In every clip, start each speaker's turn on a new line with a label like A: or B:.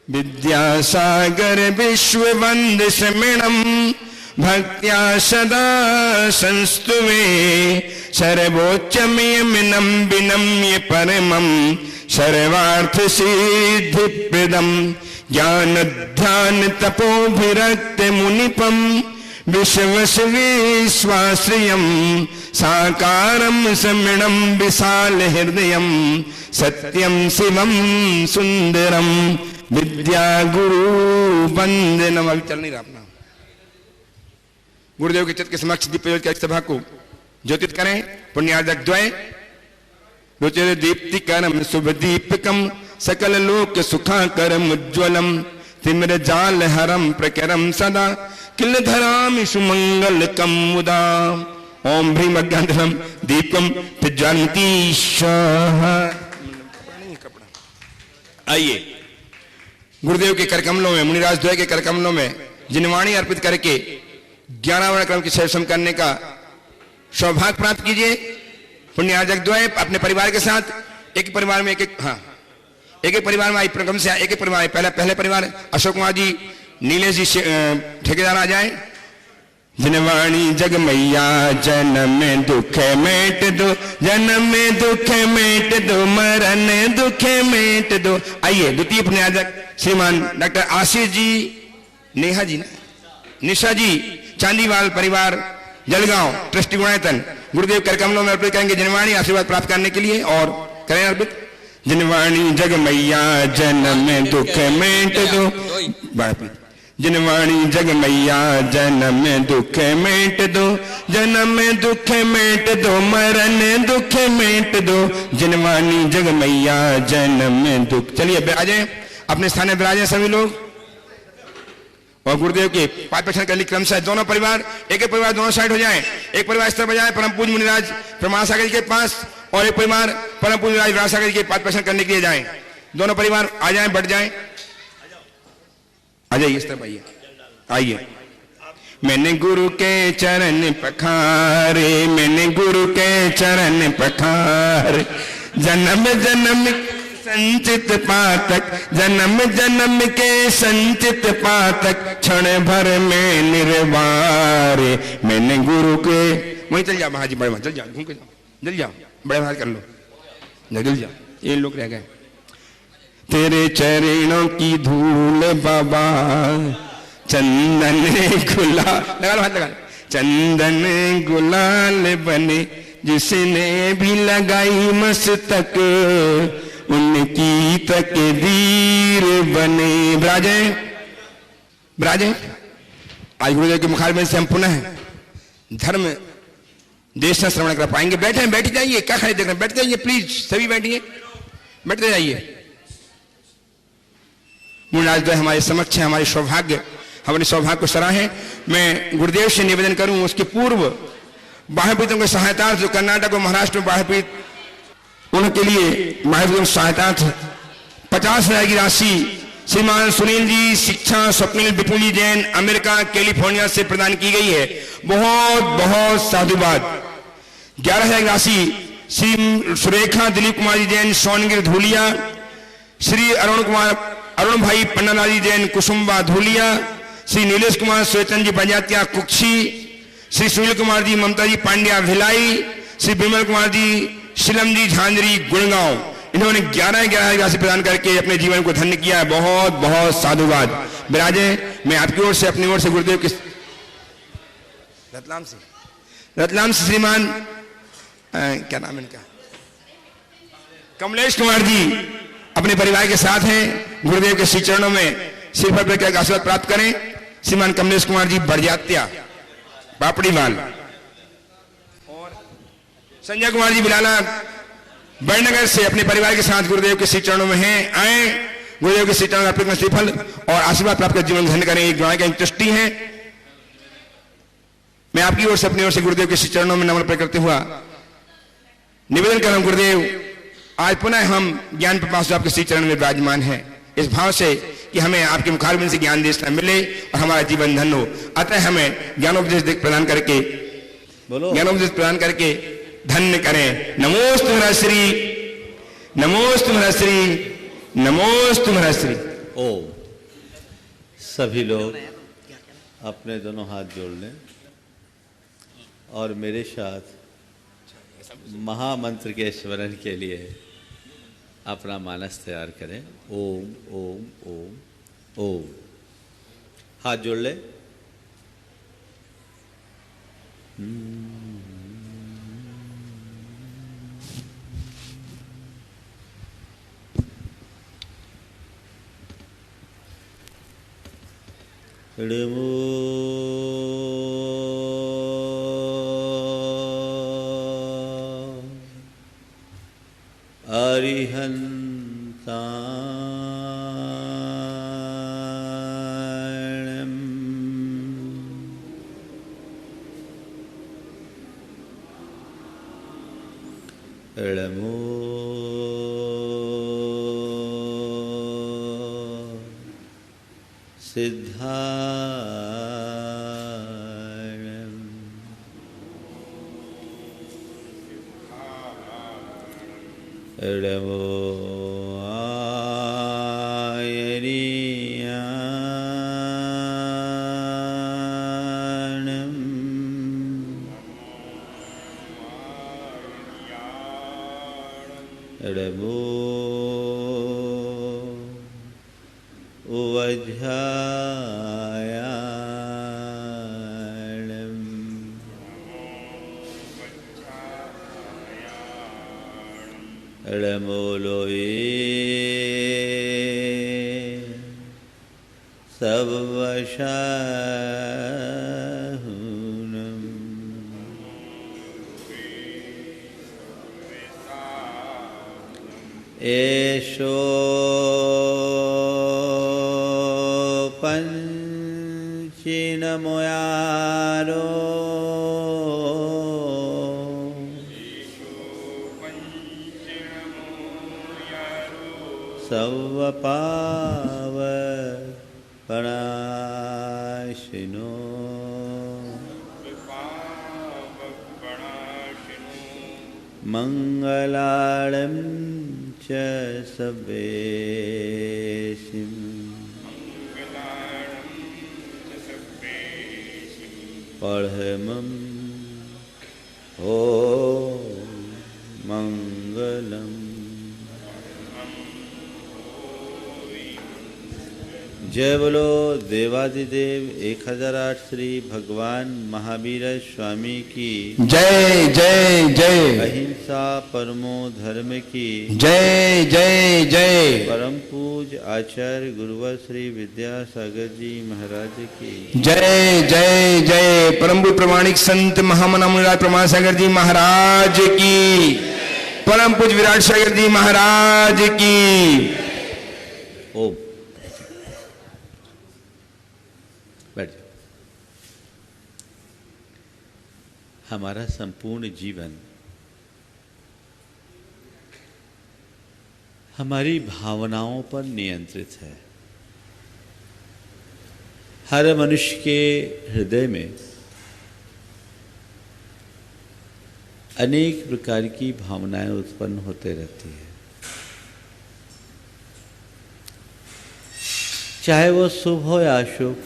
A: विद्यासागर विश्ववंद स्मृणम भक्त्या सदा संस्तुवे सर्वोच्चमयमिनं विनम्य परमं सर्वार्थ सिद्धि प्रदम ज्ञान ध्यान तपोभिरक्त मुनिपम विश्वस विश्वाश्रियं साकारं स्मृणं विशाल हृदयं सत्यं शिवं सुंदरम विद्या गुरु वंदनम। अभी चल नहीं रहा अपना। गुरुदेव के चित्त के समक्ष दीप प्रज्वलित कर सभा को ज्योतित करें। पुण्यार्जक द्वय रुचिर दीप्तिकरम शुभ दीपकम सकल लोक सुखाकरम उज्ज्वलम तिमिर जाल हरम प्रकरम सदा किल धरामि सुमंगलकम मुदा। ओम भ्रीम अज्ञानम दीपकम प्रज्वलन्ति स्वाहा। आइए गुरुदेव के करकमलों में, मुनिराज द्वय के करकमलों में जिनवाणी अर्पित करके 11वां क्रम की सेवा करने का सौभाग्य प्राप्त कीजिए। पुण्यार्जक द्वय अपने परिवार के साथ एक परिवार में एक परिवार में क्रम से एक परिवार में पहले परिवार अशोक कुमार जी, नीलेश जी ठेकेदार आ जाए। जिनवाणी जग मैया जन्म दुख मेट दो, जन्म दुख मेट दो, मरण दुख मेट दो। आइए द्वितीय पुण्यार्जक श्रीमान डॉक्टर आशीष जी, नेहा जी, निशा जी, चांदीवाल परिवार जलगांव ट्रस्टी गुणायतन गुरुदेव करकमलों में अर्पित करेंगे जिनवाणी आशीर्वाद प्राप्त करने के लिए। और करें अर्पित। जिनवाणी जग मैया जन्म दुख मेट दो, जिनवाणी जग मैया जन्म दुख मेट दो, जन्म दुख मेट दो, मरण दुख मेट दो, जिनवाणी जग मैया जन्म दुख। चलिए विराजे, अपने स्थान में विराजे सभी लोग। और गुरुदेव के पाद प्रक्षण करने क्रम से दोनों परिवार एक परिवार दोनों साइड हो जाएं। एक परिवार इस तरफ जाए परम पूज्य मुनिराज प्रमाण सागर जी के पास, और एक परिवार परम पूज्य मुनिराज विराज सागर जी के पाद प्रक्षण करने के लिए जाएं। दोनों परिवार आ जाएं, बढ़ जाएं, आ जाइए इस तरफ आइए। आइए। मैंने गुरु के चरण पखारे, मैंने गुरु के चरण पखारे, जन्म जन्म संचित पातक, जन्म जन्म के संचित पातक, क्षण भर में निर्वारे। मैंने गुरु के, वहीं चल जाओ महाजी, बड़े चल जाओ, घूम के जाओ, जल्दी जाओ, बड़े हाथ कर लो, जल्दी जाओ, ये लोग रह गए। तेरे चरणों की धूल बाबा चंदन गुलाल, लगा लो हाथ लगा, चंदन गुलाल बने, जिसने भी लगाई मस्तक उनकी तकदीर बने। विराजे, विराजे। आज गुरुदेव के मुखारबिंद से हम पुनः धर्म देश से श्रवण कर पाएंगे। बैठे, बैठ जाइए, क्या खड़े देख रहे हैं, बैठ जाइए प्लीज, सभी बैठिए, बैठते जाइए। मुनिराज हमारे समक्ष है, हमारे सौभाग्य, हमारे सौभाग्य को सराहें। मैं गुरुदेव से निवेदन करूं, उसके पूर्व बाह्यपीतों की सहायता जो कर्नाटक और महाराष्ट्र में बाह्यपीत, उनके लिए बाह्यपीतों सहायता 50,000 की राशि श्रीमान सुनील जी शिक्षा स्वप्निल विपुली जैन अमेरिका कैलिफोर्निया से प्रदान की गई है। बहुत बहुत साधुवाद। 11,000 की राशि श्री सुरेखा दिलीप कुमार जी जैन सोनगिर धूलिया, श्री अरुण भाई पन्नालाल जी जैन कुसुम्बा धूलिया, श्री नीलेश कुमार स्वेतन जी बजातिया कुक्षी, श्री सुनील कुमार जी ममता जी पांड्या भिलाई, श्री विमल कुमार जी शिलम जी झांझरी गुड़गांव। इन्होंने 11,000 राशि प्रदान करके अपने जीवन को धन्य किया है। बहुत बहुत साधुवाद। विराजे, मैं आपकी ओर से अपनी ओर से गुरुदेव के रतलाम से श्रीमान क्या नाम है इनका, कमलेश कुमार जी अपने परिवार के साथ हैं। गुरुदेव के श्री चरणों में सिर पर रखकर आशीर्वाद प्राप्त करें। श्रीमान कमलेश कुमार जी बड़जात्या पापड़ीवाल, और संजय कुमार जी बिलाला बड़नगर से अपने परिवार के साथ गुरुदेव के श्री चरणों में हैं। आए गुरुदेव के श्री चरणों अर्पित में श्रीफल और आशीर्वाद प्राप्त कर जीवन धन्य करें। एक गाय का ट्रस्टी है। मैं आपकी ओर से अपनी ओर से गुरुदेव के श्री चरणों में नमन प्रकट करते हुआ निवेदन कर रहा हूं, गुरुदेव आज पुनः हम ज्ञान प्रकाश आपके श्री चरण में विराजमान हैं, इस भाव से कि हमें आपके मुखारबिंद से ज्ञान देश मिले और हमारा जीवन धन्य हो। अतः हमें ज्ञानोपदेश प्रदान करके, ज्ञानोपदेश प्रदान करके धन्य करें। नमोस्तु हरश्री, नमोस्तु हरश्री, नमोस्तु हरश्री।
B: ओम। सभी लोग अपने दोनों हाथ जोड़ लें और मेरे साथ महामंत्र के स्मरण के लिए अपना मानस तैयार करें। ओम ओम ओम ओम। हाथ जोड़ ले। ऋमो अरिहन्ताणम् ऋमो सिद्धाणम् ऋमो आयर्याणम् ऋमो वज्रायाणम् ऋमो लोये सवशाहुनम् एषो पंचिनमोयारो सवपावपणाशिनो मंगलाळं च सवेशिम् पढ़मं ओ मंगलम। जय बोलो देवादिदेव 1008 श्री भगवान महावीर स्वामी की
A: जय जय जय।
B: अहिंसा परमो धर्म की
A: जय जय जय।
B: परम पूज आचार्य गुरुवर श्री विद्यासागर जी महाराज की
A: जय जय जय। परम पूज्य प्रमाणिक संत महामना मुनिराज प्रमाण सागर जी महाराज की। परम पूज्य विराट सागर जी महाराज की।
B: ओम। बैठ जाओ। हमारा संपूर्ण जीवन हमारी भावनाओं पर नियंत्रित है। हर मनुष्य के हृदय में अनेक प्रकार की भावनाएं उत्पन्न होते रहती है, चाहे वो शुभ हो या अशुभ।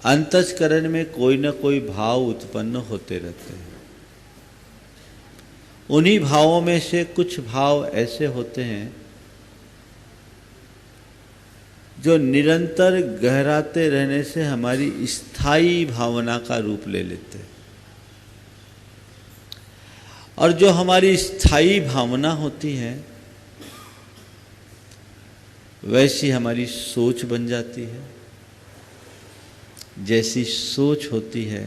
B: अंतःकरण में कोई न कोई भाव उत्पन्न होते रहते हैं। उन्हीं भावों में से कुछ भाव ऐसे होते हैं जो निरंतर गहराते रहने से हमारी स्थायी भावना का रूप ले लेते हैं, और जो हमारी स्थायी भावना होती है वैसी हमारी सोच बन जाती है। जैसी सोच होती है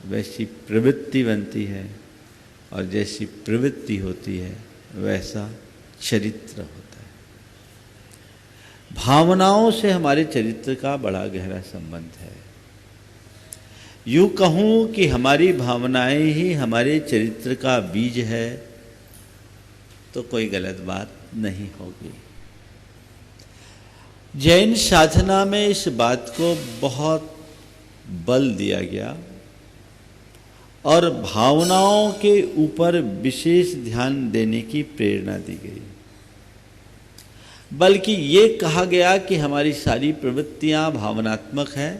B: वैसी प्रवृत्ति बनती है, और जैसी प्रवृत्ति होती है वैसा चरित्र होता है। भावनाओं से हमारे चरित्र का बड़ा गहरा संबंध है। यूं कहूं कि हमारी भावनाएं ही हमारे चरित्र का बीज है तो कोई गलत बात नहीं होगी। जैन साधना में इस बात को बहुत बल दिया गया और भावनाओं के ऊपर विशेष ध्यान देने की प्रेरणा दी गई। बल्कि ये कहा गया कि हमारी सारी प्रवृत्तियां भावनात्मक है।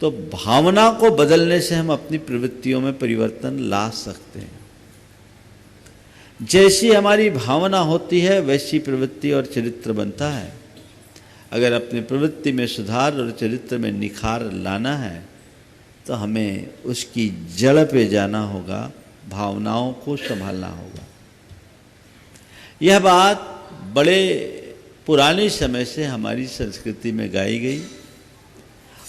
B: तो भावना को बदलने से हम अपनी प्रवृत्तियों में परिवर्तन ला सकते हैं। जैसी हमारी भावना होती है वैसी प्रवृत्ति और चरित्र बनता है। अगर अपनी प्रवृत्ति में सुधार और चरित्र में निखार लाना है तो हमें उसकी जड़ पे जाना होगा, भावनाओं को संभालना होगा। यह बात बड़े पुराने समय से हमारी संस्कृति में गाई गई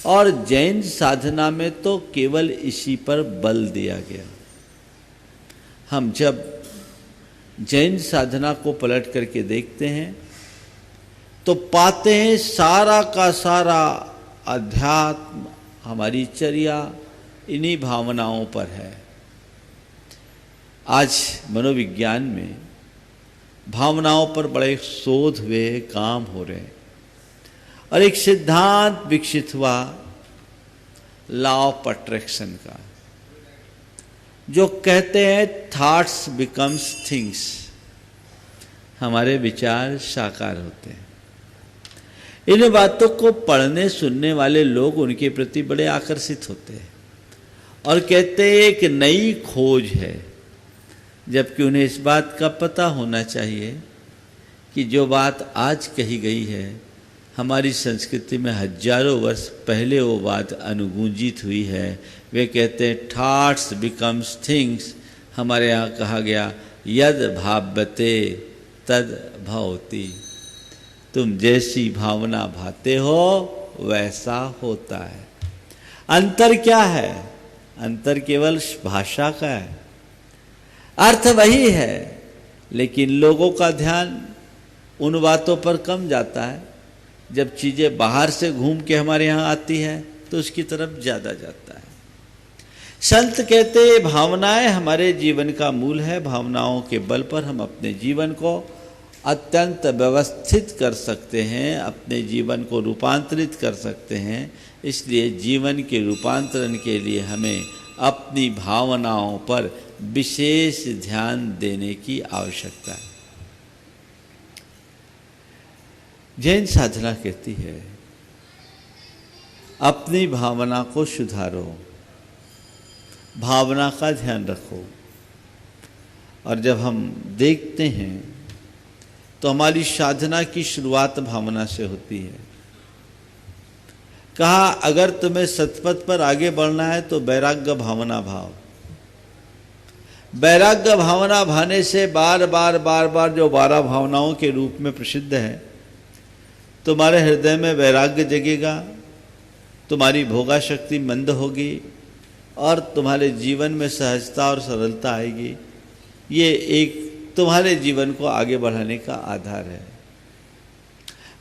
B: और जैन साधना में तो केवल इसी पर बल दिया गया। हम जब जैन साधना को पलट करके देखते हैं तो पाते हैं सारा का सारा अध्यात्म, हमारी चर्या इन्हीं भावनाओं पर है। आज मनोविज्ञान में भावनाओं पर बड़े शोध हुए, काम हो रहे हैं और एक सिद्धांत विकसित हुआ लॉ ऑफ अट्रैक्शन का, जो कहते हैं थॉट्स बिकम्स थिंग्स। हमारे विचार साकार होते हैं। इन बातों को पढ़ने सुनने वाले लोग उनके प्रति बड़े आकर्षित होते हैं और कहते हैं एक नई खोज है, जबकि उन्हें इस बात का पता होना चाहिए कि जो बात आज कही गई है हमारी संस्कृति में हजारों वर्ष पहले वो बात अनुगूंजित हुई है। वे कहते हैं थॉट्स बिकम्स थिंग्स। हमारे यहाँ कहा गया यद भावते तद भवति। तुम जैसी भावना भाते हो वैसा होता है। अंतर क्या है? अंतर केवल भाषा का है, अर्थ वही है, लेकिन लोगों का ध्यान उन बातों पर कम जाता है। जब चीज़ें बाहर से घूम के हमारे यहाँ आती है तो उसकी तरफ ज़्यादा जाता है। संत कहते हैं भावनाएं हमारे जीवन का मूल है। भावनाओं के बल पर हम अपने जीवन को अत्यंत व्यवस्थित कर सकते हैं, अपने जीवन को रूपांतरित कर सकते हैं। इसलिए जीवन के रूपांतरण के लिए हमें अपनी भावनाओं पर विशेष ध्यान देने की आवश्यकता है। जैन साधना कहती है अपनी भावना को सुधारो, भावना का ध्यान रखो। और जब हम देखते हैं तो हमारी साधना की शुरुआत भावना से होती है। कहा अगर तुम्हें सतपथ पर आगे बढ़ना है तो वैराग्य भावना भाव। वैराग्य भावना भाने से बार बार जो 12 भावनाओं के रूप में प्रसिद्ध है, तुम्हारे हृदय में वैराग्य जगेगा, तुम्हारी भोगा शक्ति मंद होगी और तुम्हारे जीवन में सहजता और सरलता आएगी। ये एक तुम्हारे जीवन को आगे बढ़ाने का आधार है।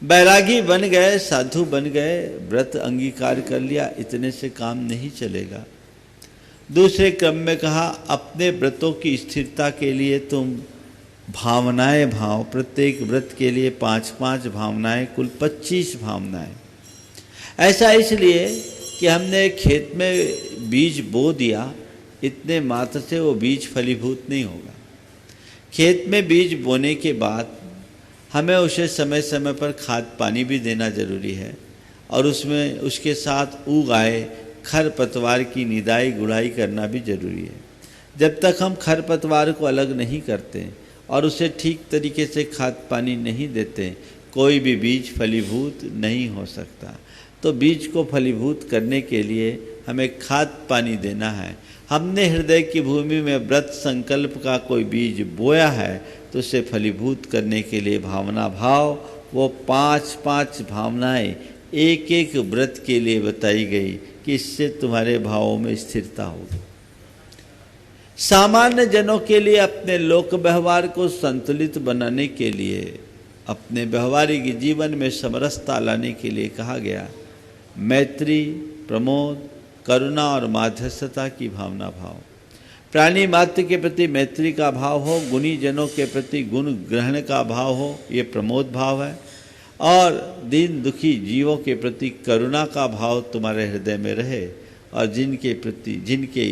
B: बैरागी बन गए, साधु बन गए, व्रत अंगीकार कर लिया, इतने से काम नहीं चलेगा। दूसरे क्रम में कहा अपने व्रतों की स्थिरता के लिए तुम भावनाएं भाव, प्रत्येक व्रत के लिए 5-5 भावनाएं, कुल 25 भावनाएं। ऐसा इसलिए कि हमने खेत में बीज बो दिया, इतने मात्र से वो बीज फलीभूत नहीं होगा। खेत में बीज बोने के बाद हमें उसे समय समय पर खाद पानी भी देना जरूरी है और उसमें उसके साथ उग आए खरपतवार की निदाई गुड़ाई करना भी जरूरी है। जब तक हम खरपतवार को अलग नहीं करते और उसे ठीक तरीके से खाद पानी नहीं देते, कोई भी बीज फलीभूत नहीं हो सकता। तो बीज को फलीभूत करने के लिए हमें खाद पानी देना है। हमने हृदय की भूमि में व्रत संकल्प का कोई बीज बोया है तो उसे फलीभूत करने के लिए भावना भाव, वो 5-5 भावनाएं एक एक व्रत के लिए बताई गई कि इससे तुम्हारे भावों में स्थिरता होगी। सामान्य जनों के लिए अपने लोक व्यवहार को संतुलित बनाने के लिए, अपने व्यवहारिक जीवन में समरसता लाने के लिए कहा गया मैत्री, प्रमोद, करुणा और माध्यस्थता की भावना भाव। प्राणी मात्र के प्रति मैत्री का भाव हो, गुणी जनों के प्रति गुण ग्रहण का भाव हो, ये प्रमोद भाव है। और दीन दुखी जीवों के प्रति करुणा का भाव तुम्हारे हृदय में रहे और जिनके प्रति जिनके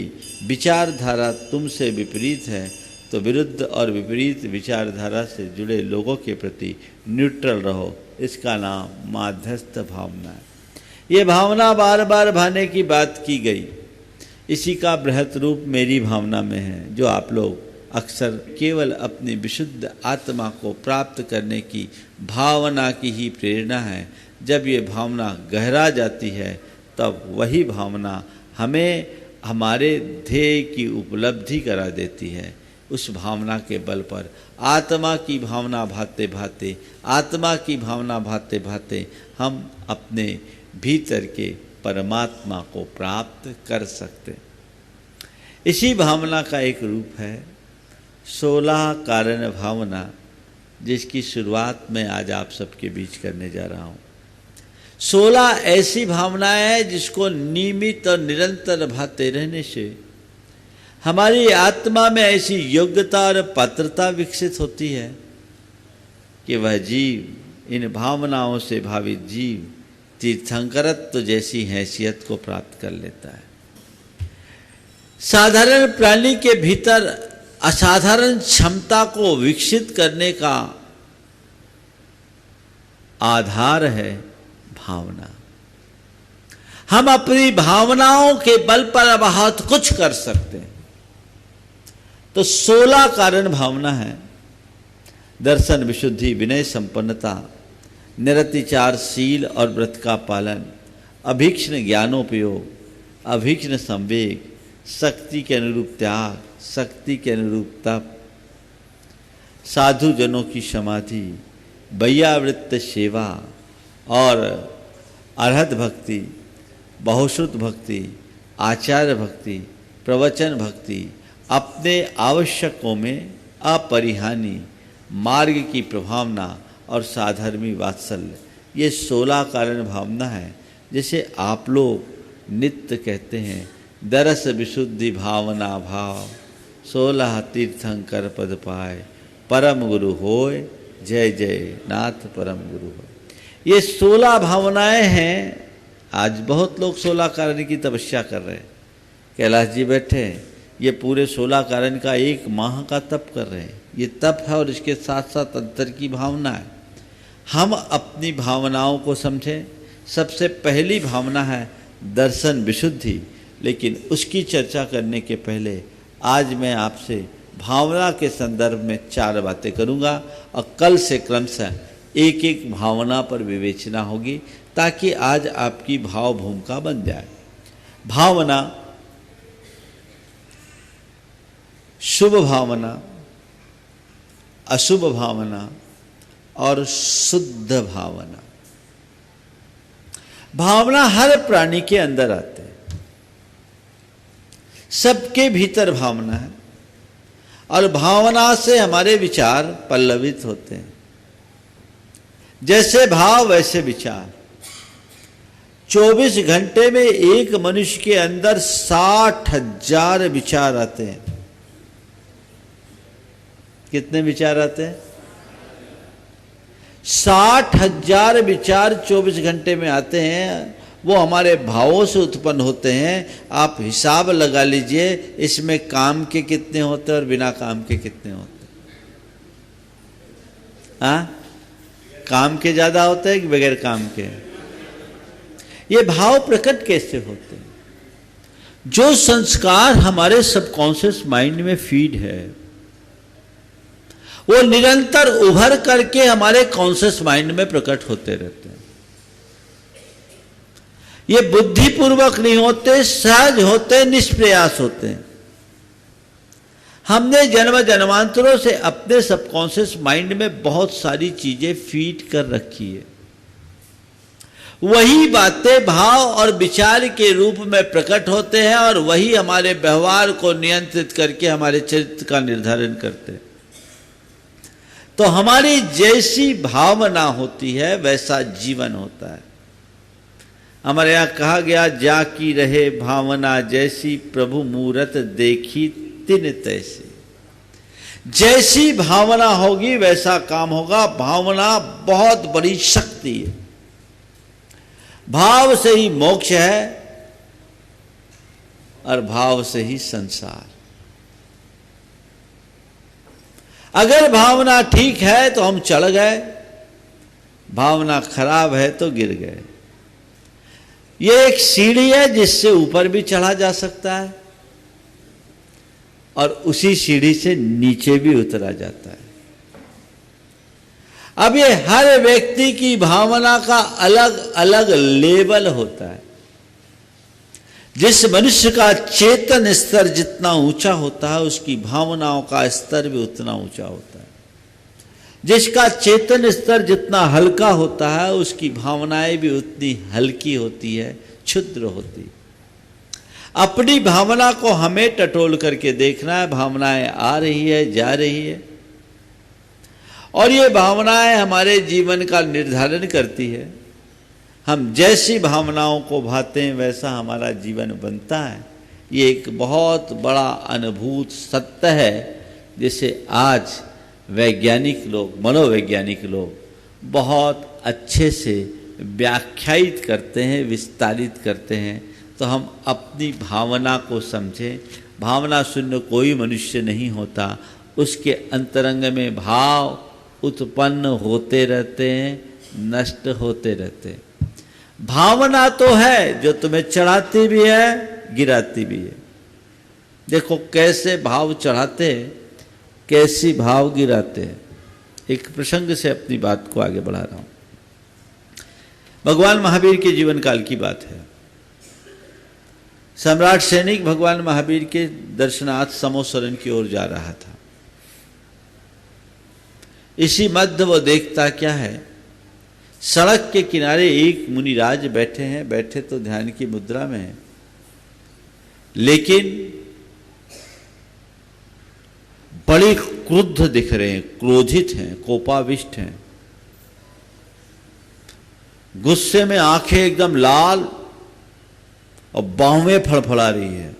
B: विचारधारा तुमसे विपरीत है तो विरुद्ध और विपरीत विचारधारा से जुड़े लोगों के प्रति न्यूट्रल रहो। इसका नाम माध्यस्थ भावना है। ये भावना बार बार भाने की बात की गई। इसी का बृहत रूप मेरी भावना में है, जो आप लोग अक्सर केवल अपनी विशुद्ध आत्मा को प्राप्त करने की भावना की ही प्रेरणा है। जब ये भावना गहरा जाती है तब वही भावना हमें हमारे ध्येय की उपलब्धि करा देती है। उस भावना के बल पर आत्मा की भावना भाते भाते हम अपने भीतर के परमात्मा को प्राप्त कर सकते। इसी भावना का एक रूप है 16 कारण भावना, जिसकी शुरुआत मैं आज आप सबके बीच करने जा रहा हूँ। 16 ऐसी भावनाएं हैं जिसको नियमित और निरंतर भाते रहने से हमारी आत्मा में ऐसी योग्यता और पात्रता विकसित होती है कि वह जीव, इन भावनाओं से भावित जीव, तीर्थंकरत्व जैसी हैसियत को प्राप्त कर लेता है। साधारण प्राणी के भीतर असाधारण क्षमता को विकसित करने का आधार है भावना। हम अपनी भावनाओं के बल पर बहुत कुछ कर सकते हैं। तो 16 कारण भावना है दर्शन, विशुद्धि, विनय, संपन्नता, निरतिचारशील और व्रत का पालन, अभीक्ष्ण ज्ञानोपयोग, अभीक्ष्ण संवेग, शक्ति के अनुरूप त्याग, शक्ति के अनुरूप तप, साधु जनों की समाधि, वैयावृत्त सेवा और अर्हत भक्ति, बहुश्रुत भक्ति, आचार्य भक्ति, प्रवचन भक्ति, अपने आवश्यकों में अपरिहानी, मार्ग की प्रभावना और साधर्मी वात्सल्य। ये 16 कारण भावना है जिसे आप लोग नित्य कहते हैं दरस विशुद्धि भावना भाव, 16 तीर्थंकर पद पाए, परम गुरु होय, जय जय नाथ परम गुरु होय। ये 16 भावनाएं हैं। आज बहुत लोग 16 कारण की तपस्या कर रहे हैं। कैलाश जी बैठे हैं, ये पूरे 16 कारण का 1 माह का तप कर रहे हैं। ये तप है और इसके साथ साथ अंतर की भावना है। हम अपनी भावनाओं को समझें। सबसे पहली भावना है दर्शन विशुद्धि, लेकिन उसकी चर्चा करने के पहले आज मैं आपसे भावना के संदर्भ में 4 बातें करूंगा और कल से क्रमशः एक एक भावना पर विवेचना होगी, ताकि आज आपकी भाव भूमिका बन जाए। भावना, शुभ भावना, अशुभ भावना और शुद्ध भावना। भावना हर प्राणी के अंदर आते हैं। सबके भीतर भावना है और भावना से हमारे विचार पल्लवित होते हैं। जैसे भाव वैसे विचार। 24 घंटे में एक मनुष्य के अंदर 60,000 विचार आते हैं। कितने विचार आते हैं? 60,000 विचार 24 घंटे में आते हैं। वो हमारे भावों से उत्पन्न होते हैं। आप हिसाब लगा लीजिए, इसमें काम के कितने होते हैं और बिना काम के कितने होते हैं। हाँ, काम के ज्यादा होते हैं कि बगैर काम के? ये भाव प्रकट कैसे होते हैं? जो संस्कार हमारे सबकॉन्शियस माइंड में फीड है, वो निरंतर उभर करके हमारे कॉन्शियस माइंड में प्रकट होते रहते हैं। ये बुद्धिपूर्वक नहीं होते, सहज होते, निष्प्रयास होते हैं। हमने जन्म जन्मांतरों से अपने सबकॉन्शियस माइंड में बहुत सारी चीजें फीड कर रखी है। वही बातें भाव और विचार के रूप में प्रकट होते हैं और वही हमारे व्यवहार को नियंत्रित करके हमारे चरित्र का निर्धारण करते हैं। तो हमारी जैसी भावना होती है वैसा जीवन होता है। हमारे यहाँ कहा गया, जाकी रहे भावना जैसी, प्रभु मूरत देखी तिन तैसी। जैसी भावना होगी वैसा काम होगा। भावना बहुत बड़ी शक्ति है। भाव से ही मोक्ष है और भाव से ही संसार। अगर भावना ठीक है तो हम चढ़ गए, भावना खराब है तो गिर गए। ये एक सीढ़ी है जिससे ऊपर भी चढ़ा जा सकता है और उसी सीढ़ी से नीचे भी उतरा जाता है। अब ये हर व्यक्ति की भावना का अलग अलग लेवल होता है। जिस मनुष्य का चेतन स्तर जितना ऊंचा होता है, उसकी भावनाओं का स्तर भी उतना ऊंचा होता है। जिसका चेतन स्तर जितना हल्का होता है, उसकी भावनाएं भी उतनी हल्की होती है, क्षुद्र होती है। अपनी भावना को हमें टटोल करके देखना है। भावनाएं आ रही है, जा रही है, और ये भावनाएं हमारे जीवन का निर्धारण करती है। हम जैसी भावनाओं को भाते हैं वैसा हमारा जीवन बनता है। ये एक बहुत बड़ा अनुभूत सत्य है, जिसे आज वैज्ञानिक लोग, मनोवैज्ञानिक लोग बहुत अच्छे से व्याख्यायित करते हैं, विस्तारित करते हैं। तो हम अपनी भावना को समझें। भावना शून्य कोई मनुष्य नहीं होता। उसके अंतरंग में भाव उत्पन्न होते रहते हैं, नष्ट होते रहते हैं। भावना तो है जो तुम्हें चढ़ाती भी है, गिराती भी है। देखो कैसे भाव चढ़ाते हैं, कैसी भाव गिराते हैं। एक प्रसंग से अपनी बात को आगे बढ़ा रहा हूं। भगवान महावीर के जीवन काल की बात है। सम्राट सैनिक भगवान महावीर के दर्शनार्थ समोसरण की ओर जा रहा था। इसी मध्य वो देखता क्या है, सड़क के किनारे एक मुनिराज बैठे हैं। बैठे तो ध्यान की मुद्रा में हैं, लेकिन बड़े क्रुद्ध दिख रहे हैं, क्रोधित हैं, कोपाविष्ट हैं। गुस्से में आंखें एकदम लाल और बाहें फड़फड़ा रही है।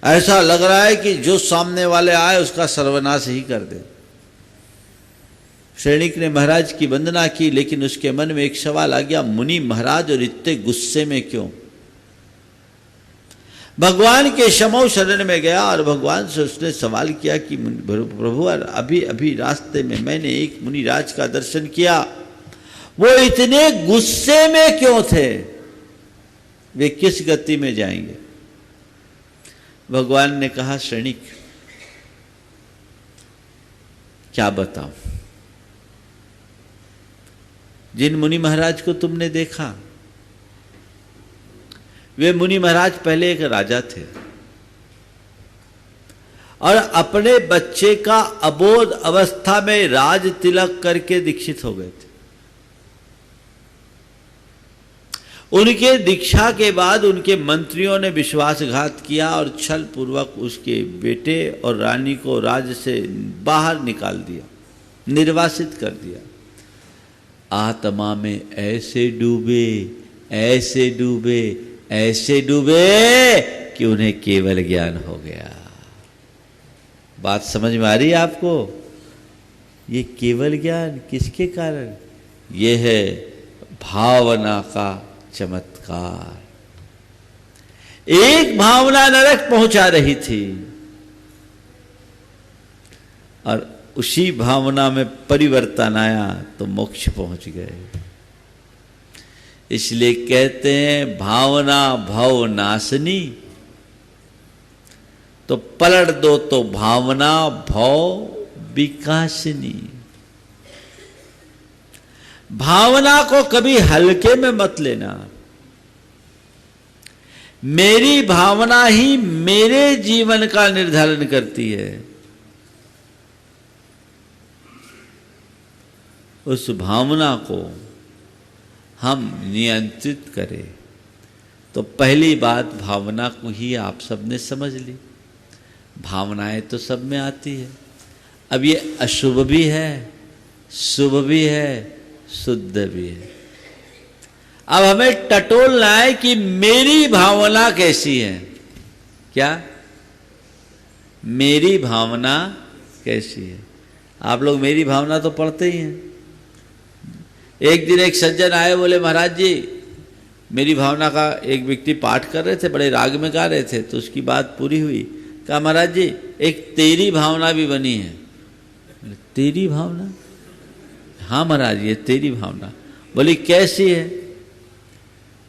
B: ऐसा लग रहा है कि जो सामने वाले आए उसका सर्वनाश ही कर दे। सैनिक ने महाराज की वंदना की, लेकिन उसके मन में एक सवाल आ गया, मुनि महाराज और इतने गुस्से में क्यों? भगवान के समो शरण में गया और भगवान से उसने सवाल किया कि प्रभु, अभी अभी रास्ते में मैंने एक मुनिराज का दर्शन किया, वो इतने गुस्से में क्यों थे? वे किस गति में जाएंगे? भगवान ने कहा, सैनिक क्या बताऊं, जिन मुनि महाराज को तुमने देखा, वे मुनि महाराज पहले एक राजा थे और अपने बच्चे का अबोध अवस्था में राज तिलक करके दीक्षित हो गए थे। उनके दीक्षा के बाद उनके मंत्रियों ने विश्वासघात किया और छल पूर्वक उसके बेटे और रानी को राज्य से बाहर निकाल दिया, निर्वासित कर दिया। आत्मा में ऐसे डूबे, ऐसे डूबे, ऐसे डूबे कि उन्हें केवल ज्ञान हो गया। बात समझ में आ रही है आपको? ये केवल ज्ञान किसके कारण? ये है भावना का चमत्कार। एक भावना नरक पहुंचा रही थी और उसी भावना में परिवर्तन आया तो मोक्ष पहुंच गए। इसलिए कहते हैं भावना भव नाशनी, तो पलट दो तो भावना भव विकासनी। भावना को कभी हल्के में मत लेना। मेरी भावना ही मेरे जीवन का निर्धारण करती है। उस भावना को हम नियंत्रित करें। तो पहली बात, भावना को ही आप सबने समझ ली। भावनाएं तो सब में आती है। अब ये अशुभ भी है, शुभ भी है, शुद्ध भी है। अब हमें टटोलना है कि मेरी भावना कैसी है। क्या मेरी भावना कैसी है? आप लोग मेरी भावना तो पढ़ते ही हैं। एक दिन एक सज्जन आए, बोले महाराज जी मेरी भावना का एक व्यक्ति पाठ कर रहे थे, बड़े राग में गा रहे थे, तो उसकी बात पूरी हुई। कहा महाराज जी एक तेरी भावना भी बनी है। तेरी भावना? हाँ महाराज, ये तेरी भावना। बोली कैसी है?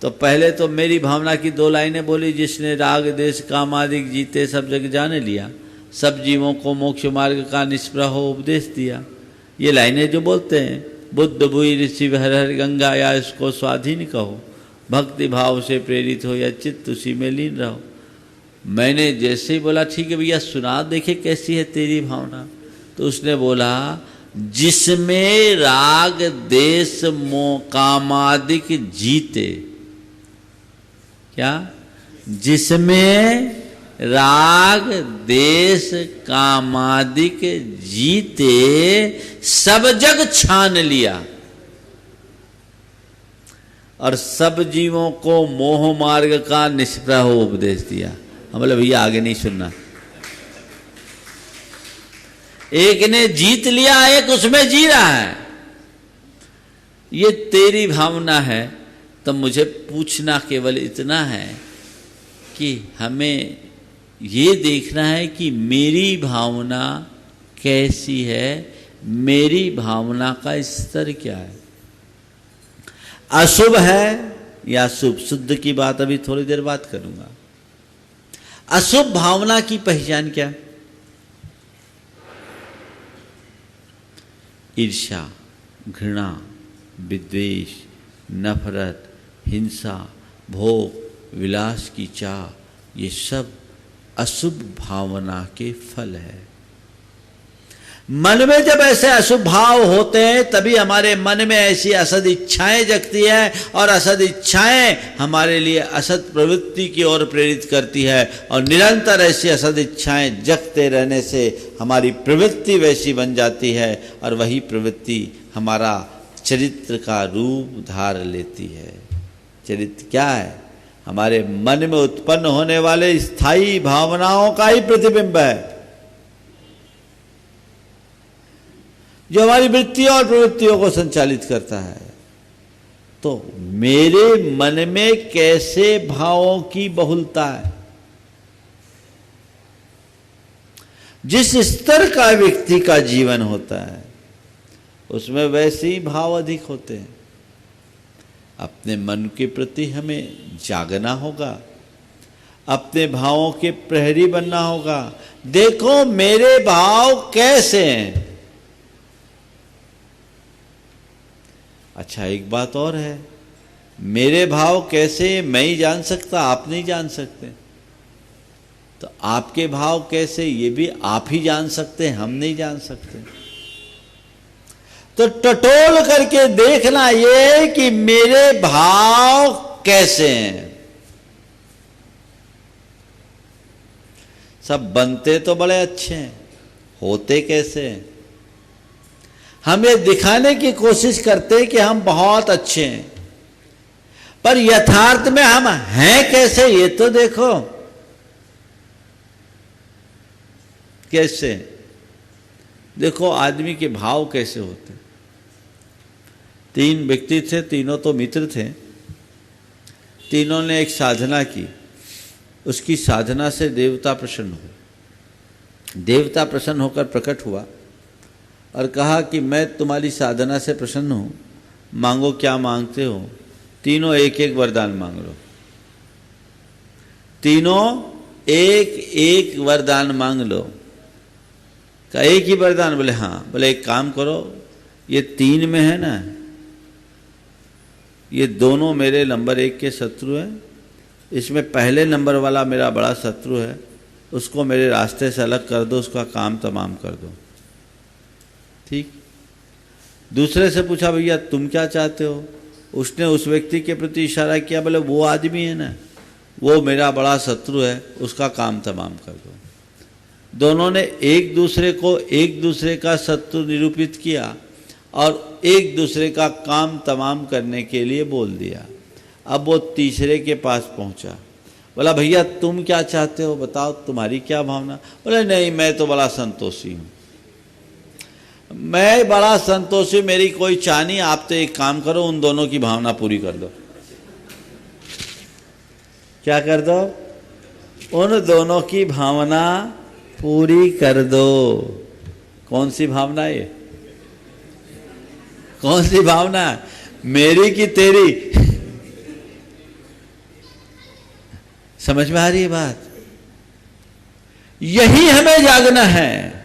B: तो पहले तो मेरी भावना की 2 लाइनें बोली, जिसने राग देश काम आदि जीते सब जग जाने लिया, सब जीवों को मोक्ष मार्ग का निष्प्रह उपदेश दिया। ये लाइनें जो बोलते हैं, बुद्ध भुई ऋषि हर हर गंगा, या इसको स्वाधीन कहो, भक्ति भाव से प्रेरित हो या चित्त उसी में लीन रहो। मैंने जैसे ही बोला ठीक है भैया सुना देखे कैसी है तेरी भावना, तो उसने बोला जिसमें राग देश मोह कामादिक जीते। क्या? जिसमें राग देश कामादिक जीते सब जग छान लिया, और सब जीवों को मोह मार्ग का निष्प्रह उपदेश दिया। हम बोले भैया आगे नहीं सुनना। एक ने जीत लिया, एक उसमें जी रहा है। ये तेरी भावना है। तो मुझे पूछना केवल इतना है कि हमें ये देखना है कि मेरी भावना कैसी है, मेरी भावना का स्तर क्या है, अशुभ है या शुभ। शुद्ध की बात अभी थोड़ी देर बात करूंगा। अशुभ भावना की पहचान क्या? ईर्ष्या, घृणा, विद्वेष, नफरत, हिंसा, भोग, विलास की चाह, ये सब अशुभ भावना के फल है। मन में जब ऐसे अशुभ भाव होते हैं तभी हमारे मन में ऐसी असद इच्छाएं जगती है, और असद इच्छाएं हमारे लिए असद प्रवृत्ति की ओर प्रेरित करती है, और निरंतर ऐसी असद इच्छाएं जगते रहने से हमारी प्रवृत्ति वैसी बन जाती है, और वही प्रवृत्ति हमारा चरित्र का रूप धार लेती है। चरित्र क्या है? हमारे मन में उत्पन्न होने वाले स्थायी भावनाओं का ही प्रतिबिंब है, जो हमारी वृत्तियों और प्रवृत्तियों को संचालित करता है। तो मेरे मन में कैसे भावों की बहुलता है, जिस स्तर का व्यक्ति का जीवन होता है उसमें वैसे ही भाव अधिक होते हैं। अपने मन के प्रति हमें जागना होगा, अपने भावों के प्रहरी बनना होगा। देखो मेरे भाव कैसे हैं। अच्छा एक बात और है, मेरे भाव कैसे मैं ही जान सकता, आप नहीं जान सकते। तो आपके भाव कैसे ये भी आप ही जान सकते हैं, हम नहीं जान सकते। तो टटोल करके देखना ये कि मेरे भाव कैसे हैं। सब बनते तो बड़े अच्छे हैं, होते कैसे हैं? हम ये दिखाने की कोशिश करते हैं कि हम बहुत अच्छे हैं, पर यथार्थ में हम हैं कैसे ये तो देखो। कैसे? देखो आदमी के भाव कैसे होते। 3 व्यक्ति थे, तीनों तो मित्र थे। तीनों ने एक साधना की, उसकी साधना से देवता प्रसन्न हुए। देवता प्रसन्न होकर प्रकट हुआ और कहा कि मैं तुम्हारी साधना से प्रसन्न हूँ, मांगो क्या मांगते हो। तीनों एक एक वरदान मांग लो। तीनों एक एक वरदान मांग लो। कहा एक ही वरदान? बोले हाँ। बोले एक काम करो, ये 3 में है ना, ये दोनों मेरे नंबर 1 के शत्रु हैं, इसमें पहले नंबर वाला मेरा बड़ा शत्रु है, उसको मेरे रास्ते से अलग कर दो, उसका काम तमाम कर दो। ठीक। दूसरे से पूछा भैया तुम क्या चाहते हो? उसने उस व्यक्ति के प्रति इशारा किया, बोले वो आदमी है ना, वो मेरा बड़ा शत्रु है, उसका काम तमाम कर दो। दोनों ने एक दूसरे को एक दूसरे का शत्रु निरूपित किया और एक दूसरे का काम तमाम करने के लिए बोल दिया। अब वो तीसरे के पास पहुंचा, बोला भैया तुम क्या चाहते हो, बताओ तुम्हारी क्या भावना? बोले नहीं मैं तो बड़ा संतोषी हूँ, मैं बड़ा संतोषी, मेरी कोई चाह नहीं, आप तो एक काम करो उन दोनों की भावना पूरी कर दो। क्या कर दो? उन दोनों की भावना पूरी कर दो। कौन सी भावना है ये? कौन सी भावना? मेरी कि तेरी? समझ में आ रही है बात? यही हमें जागना है।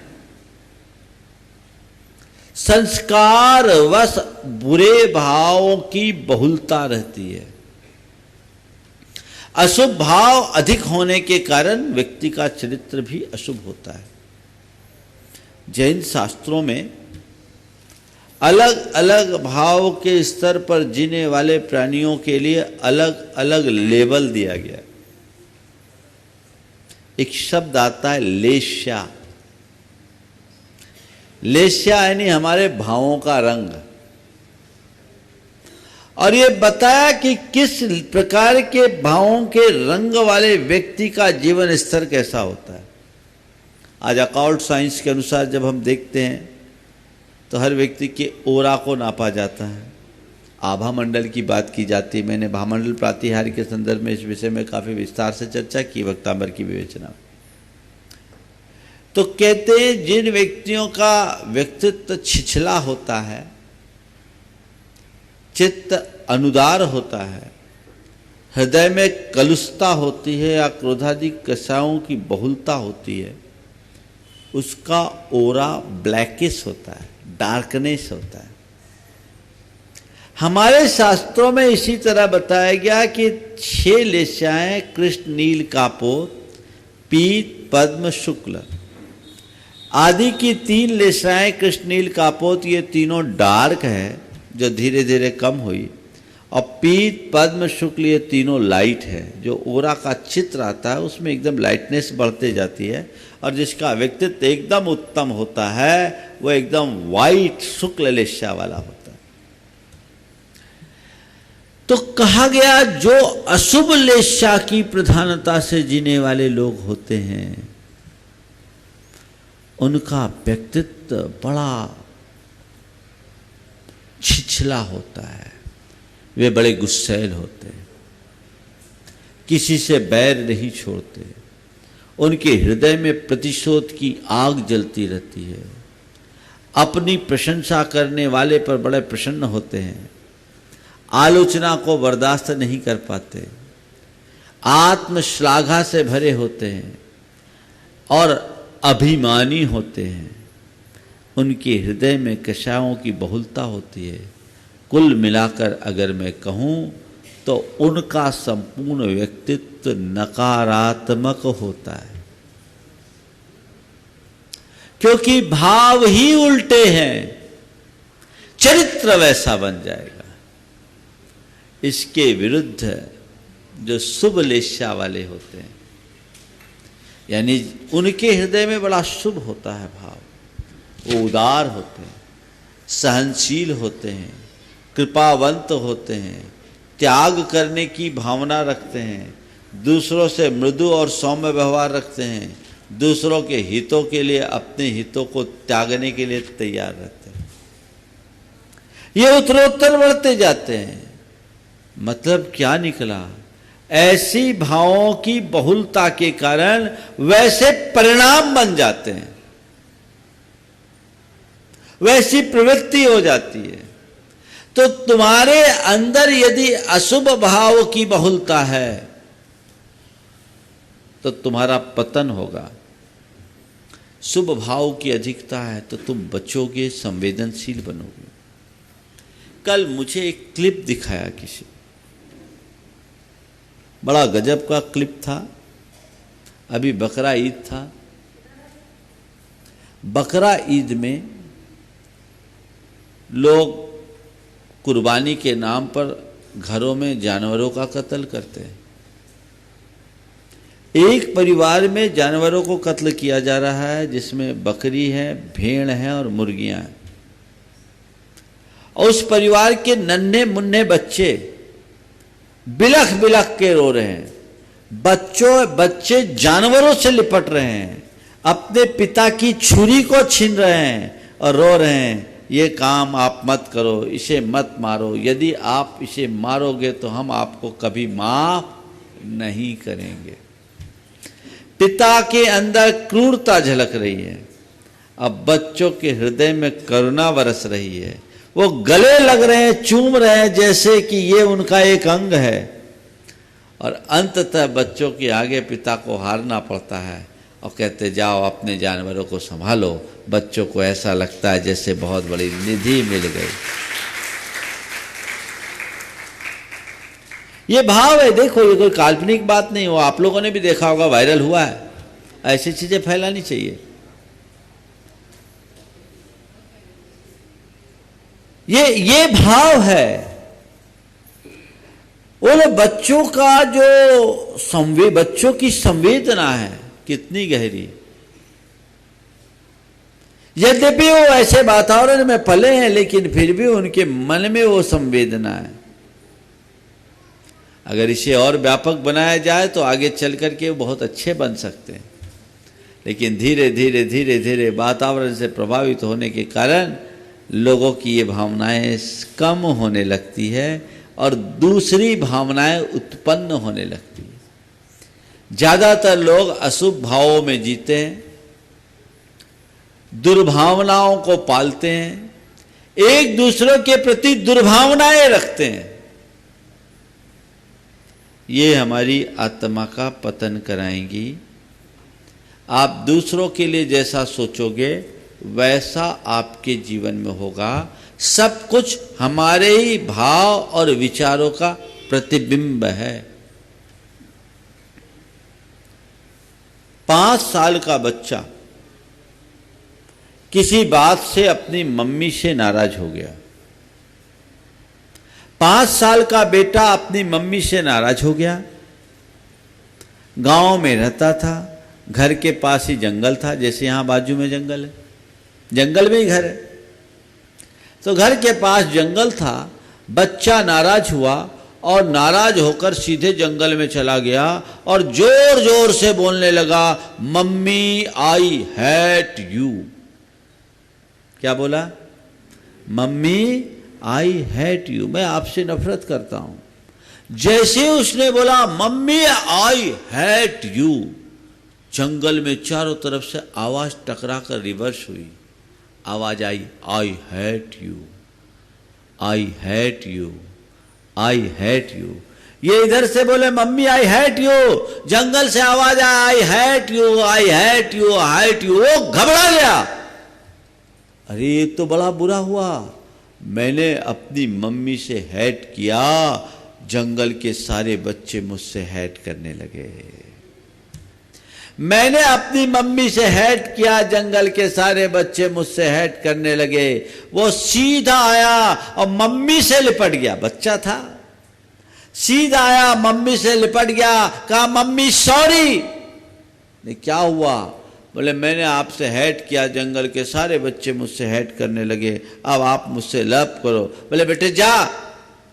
B: संस्कार वश बुरे भावों की बहुलता रहती है। अशुभ भाव अधिक होने के कारण व्यक्ति का चरित्र भी अशुभ होता है। जैन शास्त्रों में अलग अलग भाव के स्तर पर जीने वाले प्राणियों के लिए अलग अलग लेवल दिया गया है। एक शब्द आता है लेश्या। लेश्या यानी हमारे भावों का रंग। और ये बताया कि किस प्रकार के भावों के रंग वाले व्यक्ति का जीवन स्तर कैसा होता है। आज अकाउंट साइंस के अनुसार जब हम देखते हैं तो हर व्यक्ति के ओरा को नापा जाता है, आभा मंडल की बात की जाती है। मैंने भामंडल प्रातिहार्य के संदर्भ में इस विषय में काफी विस्तार से चर्चा की वक्तांबर की विवेचना। तो कहते हैं जिन व्यक्तियों का व्यक्तित्व छिछला होता है, चित्त अनुदार होता है, हृदय में कलुषता होती है या क्रोधादि कषायों की बहुलता होती है, उसका ओरा ब्लैकिश होता है, डार्कनेस होता है। हमारे शास्त्रों में इसी तरह बताया गया कि 6 लेश्याएं कृष्ण नील कापोत, पीत, पद्म, शुक्ल आदि की 3 लेश्याएं कृष्ण नील कापोत, ये तीनों डार्क है जो धीरे धीरे कम हुई, और पीत, पद्म, शुक्ल ये तीनों लाइट है। जो ओरा का चित्र आता है उसमें एकदम लाइटनेस बढ़ते जाती है, और जिसका व्यक्तित्व एकदम उत्तम होता है वो एकदम वाइट शुक्ल लेश्या वाला होता है। तो कहा गया जो अशुभ लेश्या की प्रधानता से जीने वाले लोग होते हैं उनका व्यक्तित्व बड़ा छिछला होता है। वे बड़े गुस्सैल होते हैं, किसी से बैर नहीं छोड़ते, उनके हृदय में प्रतिशोध की आग जलती रहती है, अपनी प्रशंसा करने वाले पर बड़े प्रसन्न होते हैं, आलोचना को बर्दाश्त नहीं कर पाते, आत्मश्लाघा से भरे होते हैं और अभिमानी होते हैं। उनके हृदय में कषायों की बहुलता होती है। कुल मिलाकर अगर मैं कहूँ तो उनका संपूर्ण व्यक्तित्व नकारात्मक होता है, क्योंकि भाव ही उल्टे हैं, चरित्र वैसा बन जाएगा। इसके विरुद्ध जो शुभ लेश्या वाले होते हैं, यानी उनके हृदय में बड़ा शुभ होता है भाव, वो उदार होते हैं, सहनशील होते हैं, कृपावंत होते हैं, त्याग करने की भावना रखते हैं, दूसरों से मृदु और सौम्य व्यवहार रखते हैं, दूसरों के हितों के लिए अपने हितों को त्यागने के लिए तैयार रहते हैं। ये उत्तरोत्तर बढ़ते जाते हैं। मतलब क्या निकला? ऐसी भावों की बहुलता के कारण वैसे परिणाम बन जाते हैं, वैसी प्रवृत्ति हो जाती है। तो तुम्हारे अंदर यदि अशुभ भाव की बहुलता है तो तुम्हारा पतन होगा। शुभ भाव की अधिकता है तो तुम बचोगे, संवेदनशील बनोगे। कल मुझे एक क्लिप दिखाया किसी, बड़ा गजब का क्लिप था। अभी बकरा ईद था। बकरा ईद में लोग कुर्बानी के नाम पर घरों में जानवरों का कत्ल करते हैं। एक परिवार में जानवरों को कत्ल किया जा रहा है, जिसमें बकरी है, भेड़ है और मुर्गियां हैं। और उस परिवार के नन्हे मुन्ने बच्चे बिलख बिलख के रो रहे हैं। बच्चे जानवरों से लिपट रहे हैं, अपने पिता की छुरी को छीन रहे हैं और रो रहे हैं, ये काम आप मत करो, इसे मत मारो, यदि आप इसे मारोगे तो हम आपको कभी माफ नहीं करेंगे। पिता के अंदर क्रूरता झलक रही है। अब बच्चों के हृदय में करुणा बरस रही है, वो गले लग रहे हैं, चूम रहे हैं जैसे कि ये उनका एक अंग है। और अंततः बच्चों के आगे पिता को हारना पड़ता है और कहते जाओ अपने जानवरों को संभालो। बच्चों को ऐसा लगता है जैसे बहुत बड़ी निधि मिल गई। ये भाव है, देखो ये कोई काल्पनिक बात नहीं हो, आप लोगों ने भी देखा होगा, वायरल हुआ है। ऐसी चीजें फैलानी चाहिए। ये भाव है। वो बच्चों का जो बच्चों की संवेदना है कितनी गहरी। यद्यपि वो ऐसे वातावरण में पले हैं, लेकिन फिर भी उनके मन में वो संवेदना है। अगर इसे और व्यापक बनाया जाए तो आगे चल करके वो बहुत अच्छे बन सकते हैं। लेकिन धीरे धीरे धीरे धीरे वातावरण से प्रभावित होने के कारण लोगों की ये भावनाएं कम होने लगती है और दूसरी भावनाएं उत्पन्न होने लगती है। ज़्यादातर लोग अशुभ भावों में जीते हैं, दुर्भावनाओं को पालते हैं, एक दूसरे के प्रति दुर्भावनाएं रखते हैं। ये हमारी आत्मा का पतन कराएंगी। आप दूसरों के लिए जैसा सोचोगे वैसा आपके जीवन में होगा। सब कुछ हमारे ही भाव और विचारों का प्रतिबिंब है। 5 साल का बच्चा किसी बात से अपनी मम्मी से नाराज हो गया। 5 साल का बेटा अपनी मम्मी से नाराज हो गया। गांव में रहता था, घर के पास ही जंगल था, जैसे यहां बाजू में जंगल है, जंगल में ही घर है। तो घर के पास जंगल था, बच्चा नाराज हुआ और नाराज होकर सीधे जंगल में चला गया और जोर जोर से बोलने लगा, मम्मी आई हेट यू। क्या बोला? मम्मी आई हेट यू, मैं आपसे नफरत करता हूं। जैसे उसने बोला मम्मी आई हेट यू, जंगल में चारों तरफ से आवाज टकरा कर रिवर्स हुई। आवाज I hate you, I hate you, I hate you. ये इधर से बोले मम्मी आई हेट यू, जंगल से आवाज I hate you, I hate you, hate you. वो घबरा गया, अरे ये तो बड़ा बुरा हुआ, मैंने अपनी मम्मी से हेट किया, जंगल के सारे बच्चे मुझसे हेट करने लगे। मैंने अपनी मम्मी से हेट किया, जंगल के सारे बच्चे मुझसे हेट करने लगे। वो सीधा आया और मम्मी से लिपट गया, बच्चा था, सीधा आया मम्मी से लिपट गया, कहा मम्मी सॉरी। क्या हुआ? बोले मैंने आपसे हेट किया, जंगल के सारे बच्चे मुझसे हेट करने लगे, अब आप मुझसे लव करो। बोले बेटे जा,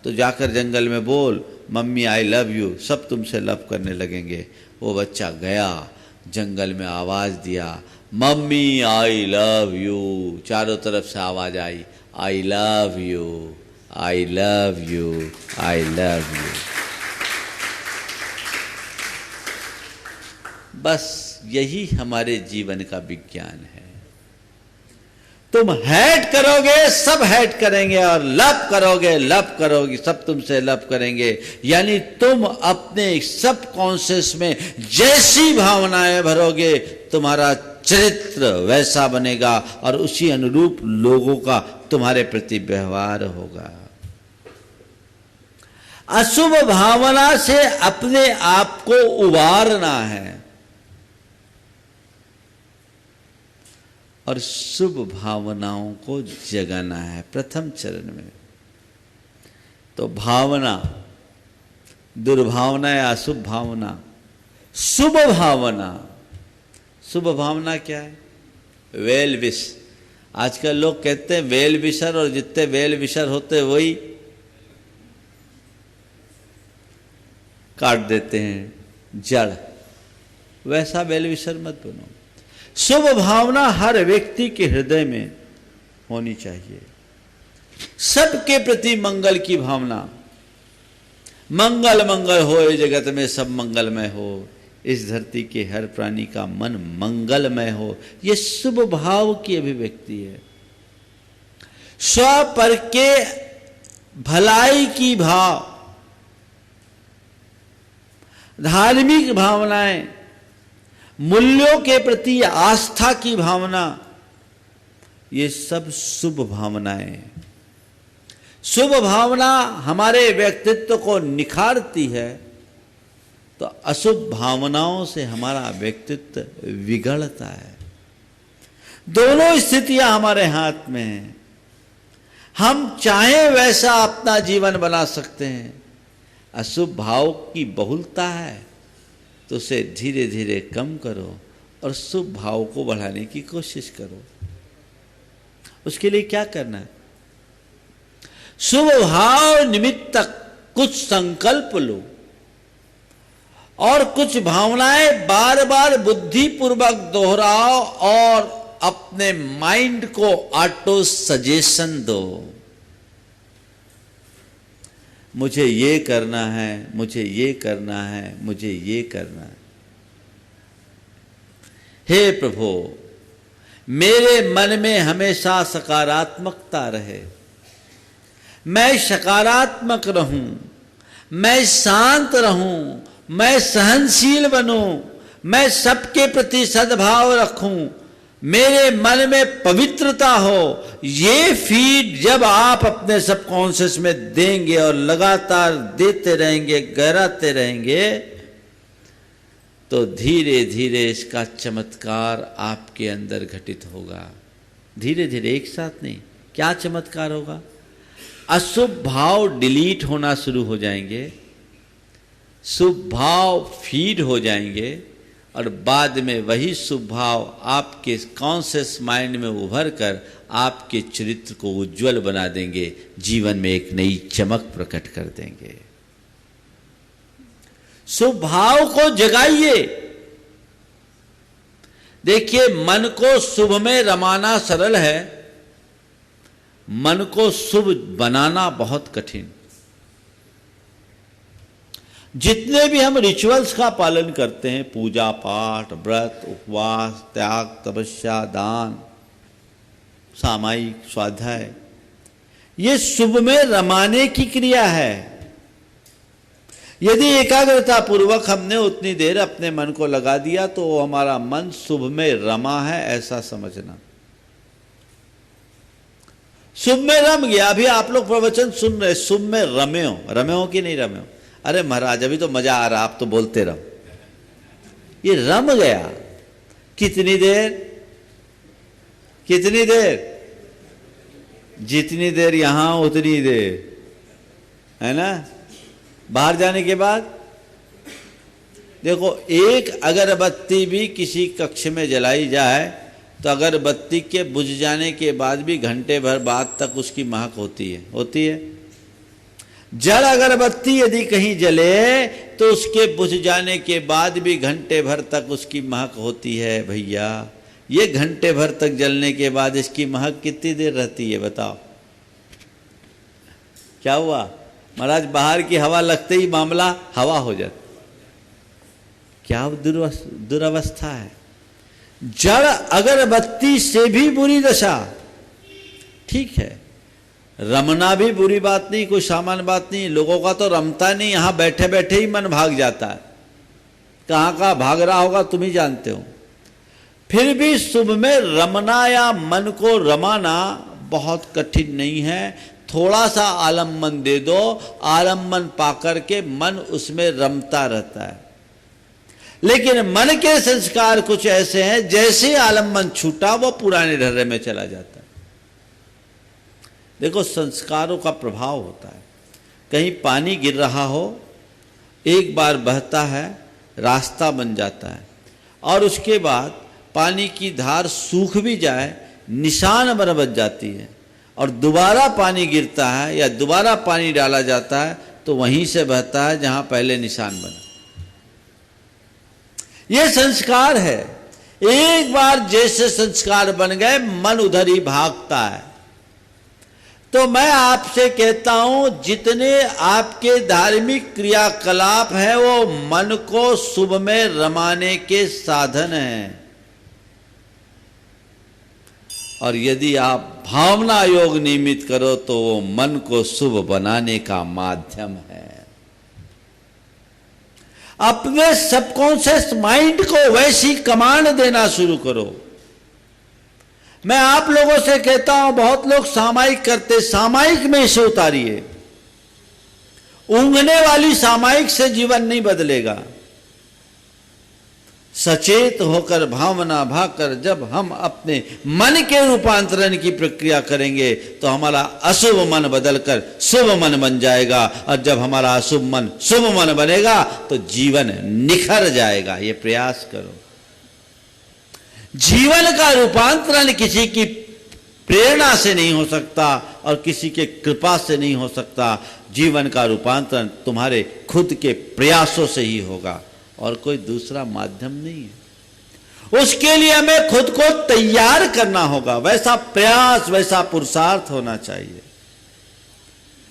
B: तो जाकर जंगल में बोल मम्मी आई लव यू, सब तुमसे लव करने लगेंगे। वो बच्चा गया, जंगल में आवाज दिया मम्मी आई लव यू, चारों तरफ से आवाज I love you, I love you, I love you. बस यही हमारे जीवन का विज्ञान है। तुम हेट करोगे सब हेट करेंगे, और लव करोगे लव करोगे सब तुमसे लव करेंगे। यानी तुम अपने सब कॉन्शियस में जैसी भावनाएं भरोगे तुम्हारा चरित्र वैसा बनेगा और उसी अनुरूप लोगों का तुम्हारे प्रति व्यवहार होगा। अशुभ भावना से अपने आप को उबारना है और शुभ भावनाओं को जगाना है प्रथम चरण में। तो भावना, दुर्भावना या अशुभ भावना, शुभ भावना। शुभ भावना क्या है? Well wish. आजकल लोग कहते हैं वेल विशर, और जितने वेल विशर होते वही काट देते हैं जड़। वैसा वेल विशर मत बनो। शुभ भावना हर व्यक्ति के हृदय में होनी चाहिए। सबके प्रति मंगल की भावना। मंगल मंगल हो जगत में सब मंगलमय हो, इस धरती के हर प्राणी का मन मंगलमय हो, ये शुभ भाव की अभिव्यक्ति है। स्व पर के भलाई की भाव, धार्मिक भावनाएं, मूल्यों के प्रति आस्था की भावना, ये सब शुभ भावनाएं हैं। शुभ भावना हमारे व्यक्तित्व को निखारती है, तो अशुभ भावनाओं से हमारा व्यक्तित्व बिगड़ता है। दोनों स्थितियां हमारे हाथ में हैं। हम चाहे वैसा अपना जीवन बना सकते हैं। अशुभ भाव की बहुलता है तो उसे धीरे धीरे कम करो और शुभ भाव को बढ़ाने की कोशिश करो। उसके लिए क्या करना है? शुभ भाव निमित्त कुछ संकल्प लो और कुछ भावनाएं बार बार बुद्धिपूर्वक दोहराओ और अपने माइंड को ऑटो सजेशन दो। मुझे ये करना है, मुझे ये करना है, मुझे ये करना है। हे प्रभु, मेरे मन में हमेशा सकारात्मकता रहे, मैं सकारात्मक रहूं, मैं शांत रहूं, मैं सहनशील बनूं, मैं सबके प्रति सद्भाव रखूं, मेरे मन में पवित्रता हो। ये फीड जब आप अपने सबकॉन्शियस में देंगे और लगातार देते रहेंगे, गहराते रहेंगे, तो धीरे धीरे इसका चमत्कार आपके अंदर घटित होगा। धीरे धीरे, एक साथ नहीं। क्या चमत्कार होगा? अशुभ भाव डिलीट होना शुरू हो जाएंगे, शुभ भाव फीड हो जाएंगे और बाद में वही शुभ भाव आपके कॉन्शियस माइंड में उभर कर आपके चरित्र को उज्जवल बना देंगे, जीवन में एक नई चमक प्रकट कर देंगे। शुभ भाव को जगाइए। देखिए, मन को शुभ में रमाना सरल है, मन को शुभ बनाना बहुत कठिन। जितने भी हम रिचुअल्स का पालन करते हैं, पूजा पाठ, व्रत, उपवास, त्याग, तपस्या, दान, सामायिक स्वाध्याय, ये शुभ में रमाने की क्रिया है। यदि एकाग्रता पूर्वक हमने उतनी देर अपने मन को लगा दिया तो हमारा मन शुभ में रमा है, ऐसा समझना। शुभ में रम गया। अभी आप लोग प्रवचन सुन रहे, शुभ में रमे हो कि नहीं रमे हो? अरे महाराज, अभी तो मजा आ रहा, आप तो बोलते रहो। ये रम गया। कितनी देर? कितनी देर? जितनी देर यहां उतनी देर, है ना? बाहर जाने के बाद देखो, एक अगरबत्ती भी किसी कक्ष में जलाई जाए तो अगरबत्ती के बुझ जाने के बाद भी घंटे भर बाद तक उसकी महक होती है। जड़ अगरबत्ती यदि कहीं जले तो उसके बुझ जाने के बाद भी घंटे भर तक उसकी महक होती है। भैया, ये घंटे भर तक जलने के बाद इसकी महक कितनी देर रहती है बताओ? क्या हुआ महाराज? बाहर की हवा लगते ही मामला हवा हो जाता। क्या दुर्अवस्था है। जड़ अगरबत्ती से भी बुरी दशा। ठीक है, रमना भी बुरी बात नहीं, कोई सामान्य बात नहीं। लोगों का तो रमता नहीं, यहां बैठे बैठे ही मन भाग जाता है। कहां कहां भाग रहा होगा तुम ही जानते हो। फिर भी शुभ में रमना या मन को रमाना बहुत कठिन नहीं है। थोड़ा सा आलम्बन दे दो, आलम्बन पाकर के मन उसमें रमता रहता है। लेकिन मन के संस्कार कुछ ऐसे हैं, जैसे आलम्बन छूटा वो पुराने ढर्रे में चला जाता है। देखो, संस्कारों का प्रभाव होता है। कहीं पानी गिर रहा हो, एक बार बहता है, रास्ता बन जाता है, और उसके बाद पानी की धार सूख भी जाए, निशान बन जाती है, और दोबारा पानी गिरता है या दोबारा पानी डाला जाता है तो वहीं से बहता है जहां पहले निशान बना। यह संस्कार है। एक बार जैसे संस्कार बन गए, मन उधर ही भागता है। तो मैं आपसे कहता हूं जितने आपके धार्मिक क्रियाकलाप है वो मन को शुभ में रमाने के साधन हैं, और यदि आप भावना योग नियमित करो तो वो मन को शुभ बनाने का माध्यम है। अपने सबकॉन्शियस माइंड को वैसी कमांड देना शुरू करो। मैं आप लोगों से कहता हूं, बहुत लोग सामायिक करते, सामायिक में इसे उतारिए। ऊँघने वाली सामायिक से जीवन नहीं बदलेगा। सचेत होकर भावना भाकर जब हम अपने मन के रूपांतरण की प्रक्रिया करेंगे तो हमारा अशुभ मन बदलकर शुभ मन बन जाएगा, और जब हमारा अशुभ मन शुभ मन बनेगा तो जीवन निखर जाएगा। ये प्रयास करो। जीवन का रूपांतरण किसी की प्रेरणा से नहीं हो सकता और किसी के कृपा से नहीं हो सकता। जीवन का रूपांतरण तुम्हारे खुद के प्रयासों से ही होगा और कोई दूसरा माध्यम नहीं है। उसके लिए हमें खुद को तैयार करना होगा। वैसा प्रयास, वैसा पुरुषार्थ होना चाहिए।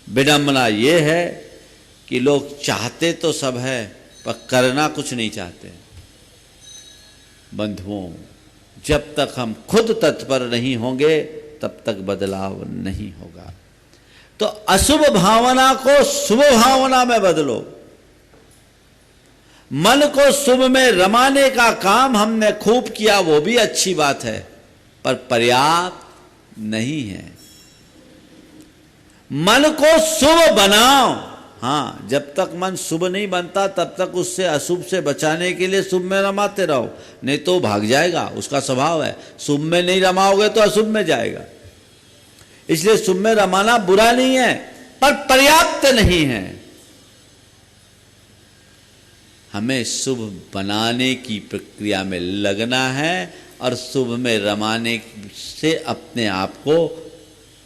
B: विडंबना यह है कि लोग चाहते तो सब है पर करना कुछ नहीं चाहते। बंधुओं, जब तक हम खुद तत्पर नहीं होंगे तब तक बदलाव नहीं होगा। तो अशुभ भावना को शुभ भावना में बदलो। मन को शुभ में रमाने का काम हमने खूब किया, वो भी अच्छी बात है, पर पर्याप्त नहीं है। मन को शुभ बनाओ। हाँ, जब तक मन शुभ नहीं बनता तब तक उससे अशुभ से बचाने के लिए शुभ में रमाते रहो, नहीं तो भाग जाएगा। उसका स्वभाव है, शुभ में नहीं रमाओगे तो अशुभ में जाएगा। इसलिए शुभ में रमाना बुरा नहीं है, पर पर्याप्त नहीं है। हमें शुभ बनाने की प्रक्रिया में लगना है और शुभ में रमाने से अपने आप को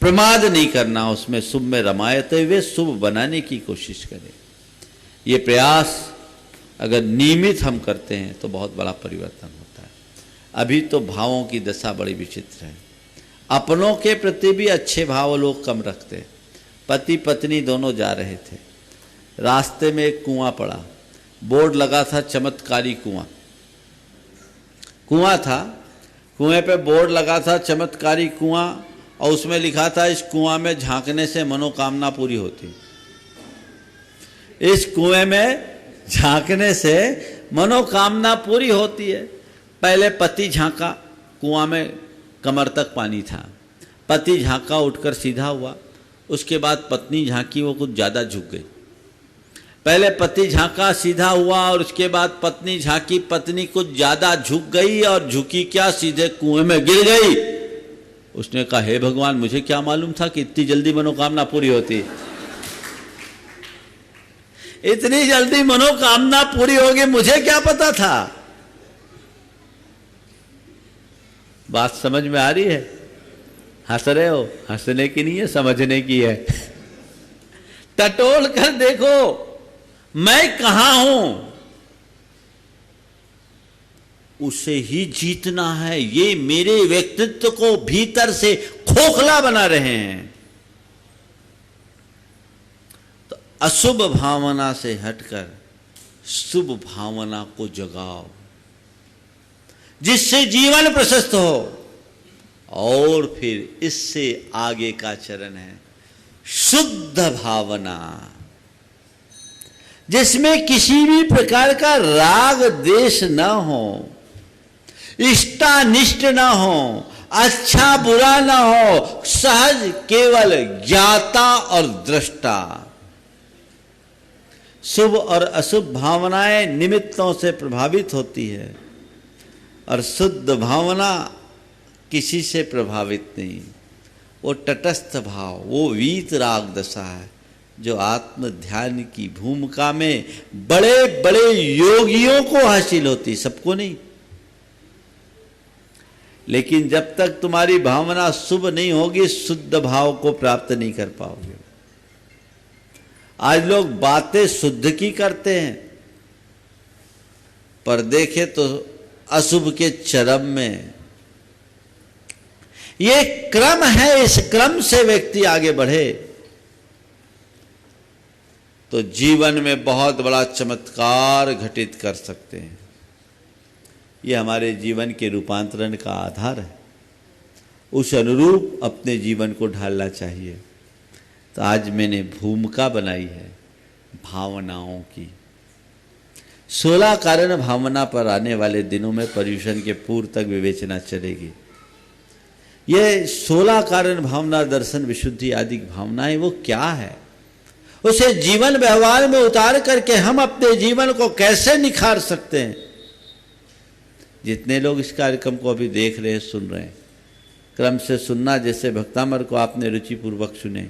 B: प्रमाद नहीं करना। उसमें शुभ में रमाते हुए शुभ बनाने की कोशिश करें। ये प्रयास अगर नियमित हम करते हैं तो बहुत बड़ा परिवर्तन होता है। अभी तो भावों की दशा बड़ी विचित्र है। अपनों के प्रति भी अच्छे भाव लोग कम रखते हैं। पति पत्नी दोनों जा रहे थे, रास्ते में एक कुआं पड़ा, बोर्ड लगा था चमत्कारी कुआं। कुआं था, कुएं पे बोर्ड लगा था चमत्कारी कुआं, और उसमें लिखा था इस कुआं में झांकने से मनोकामना पूरी होती। इस कुएं में झांकने से मनोकामना पूरी होती है। पहले पति झांका, कुआं में कमर तक पानी था। पति झांका, उठकर सीधा हुआ। उसके बाद पत्नी झांकी, वो कुछ ज़्यादा झुक गई। पहले पति झांका, सीधा हुआ, और उसके बाद पत्नी झांकी। पत्नी कुछ ज़्यादा झुक गई, और झुकी क्या, सीधे कुएं में गिर गई। उसने कहा, हे भगवान, मुझे क्या मालूम था कि इतनी जल्दी मनोकामना पूरी होती। इतनी जल्दी मनोकामना पूरी होगी, मुझे क्या पता था। बात समझ में आ रही है? हंस रहे हो? हंसने की नहीं है, समझने की है। टटोल कर देखो मैं कहां हूं, उसे ही जीतना है। ये मेरे व्यक्तित्व को भीतर से खोखला बना रहे हैं। तो अशुभ भावना से हटकर शुभ भावना को जगाओ, जिससे जीवन प्रशस्त हो। और फिर इससे आगे का चरण है शुद्ध भावना, जिसमें किसी भी प्रकार का राग द्वेष न हो, इष्टानिष्ट न हो, अच्छा बुरा न हो, सहज केवल ज्ञाता और दृष्टा। शुभ और अशुभ भावनाएं निमित्तों से प्रभावित होती है, और शुद्ध भावना किसी से प्रभावित नहीं। वो तटस्थ भाव, वो वीत राग दशा है, जो आत्म ध्यान की भूमिका में बड़े बड़े योगियों को हासिल होती, सबको नहीं। लेकिन जब तक तुम्हारी भावना शुभ नहीं होगी, शुद्ध भाव को प्राप्त नहीं कर पाओगे। आज लोग बातें शुद्ध की करते हैं, पर देखे तो अशुभ के चरम में। ये क्रम है, इस क्रम से व्यक्ति आगे बढ़े तो जीवन में बहुत बड़ा चमत्कार घटित कर सकते हैं। ये हमारे जीवन के रूपांतरण का आधार है। उस अनुरूप अपने जीवन को ढालना चाहिए। तो आज मैंने भूमिका बनाई है भावनाओं की। 16 कारण भावना पर आने वाले दिनों में पर्यूषण के पूर्व तक विवेचना चलेगी। ये 16 कारण भावना, दर्शन, विशुद्धि आदि भावनाएं वो क्या है, उसे जीवन व्यवहार में उतार करके हम अपने जीवन को कैसे निखार सकते हैं। जितने लोग इस कार्यक्रम को अभी देख रहे हैं, सुन रहे हैं, क्रम से सुनना, जैसे भक्तामर को आपने रुचिपूर्वक सुने।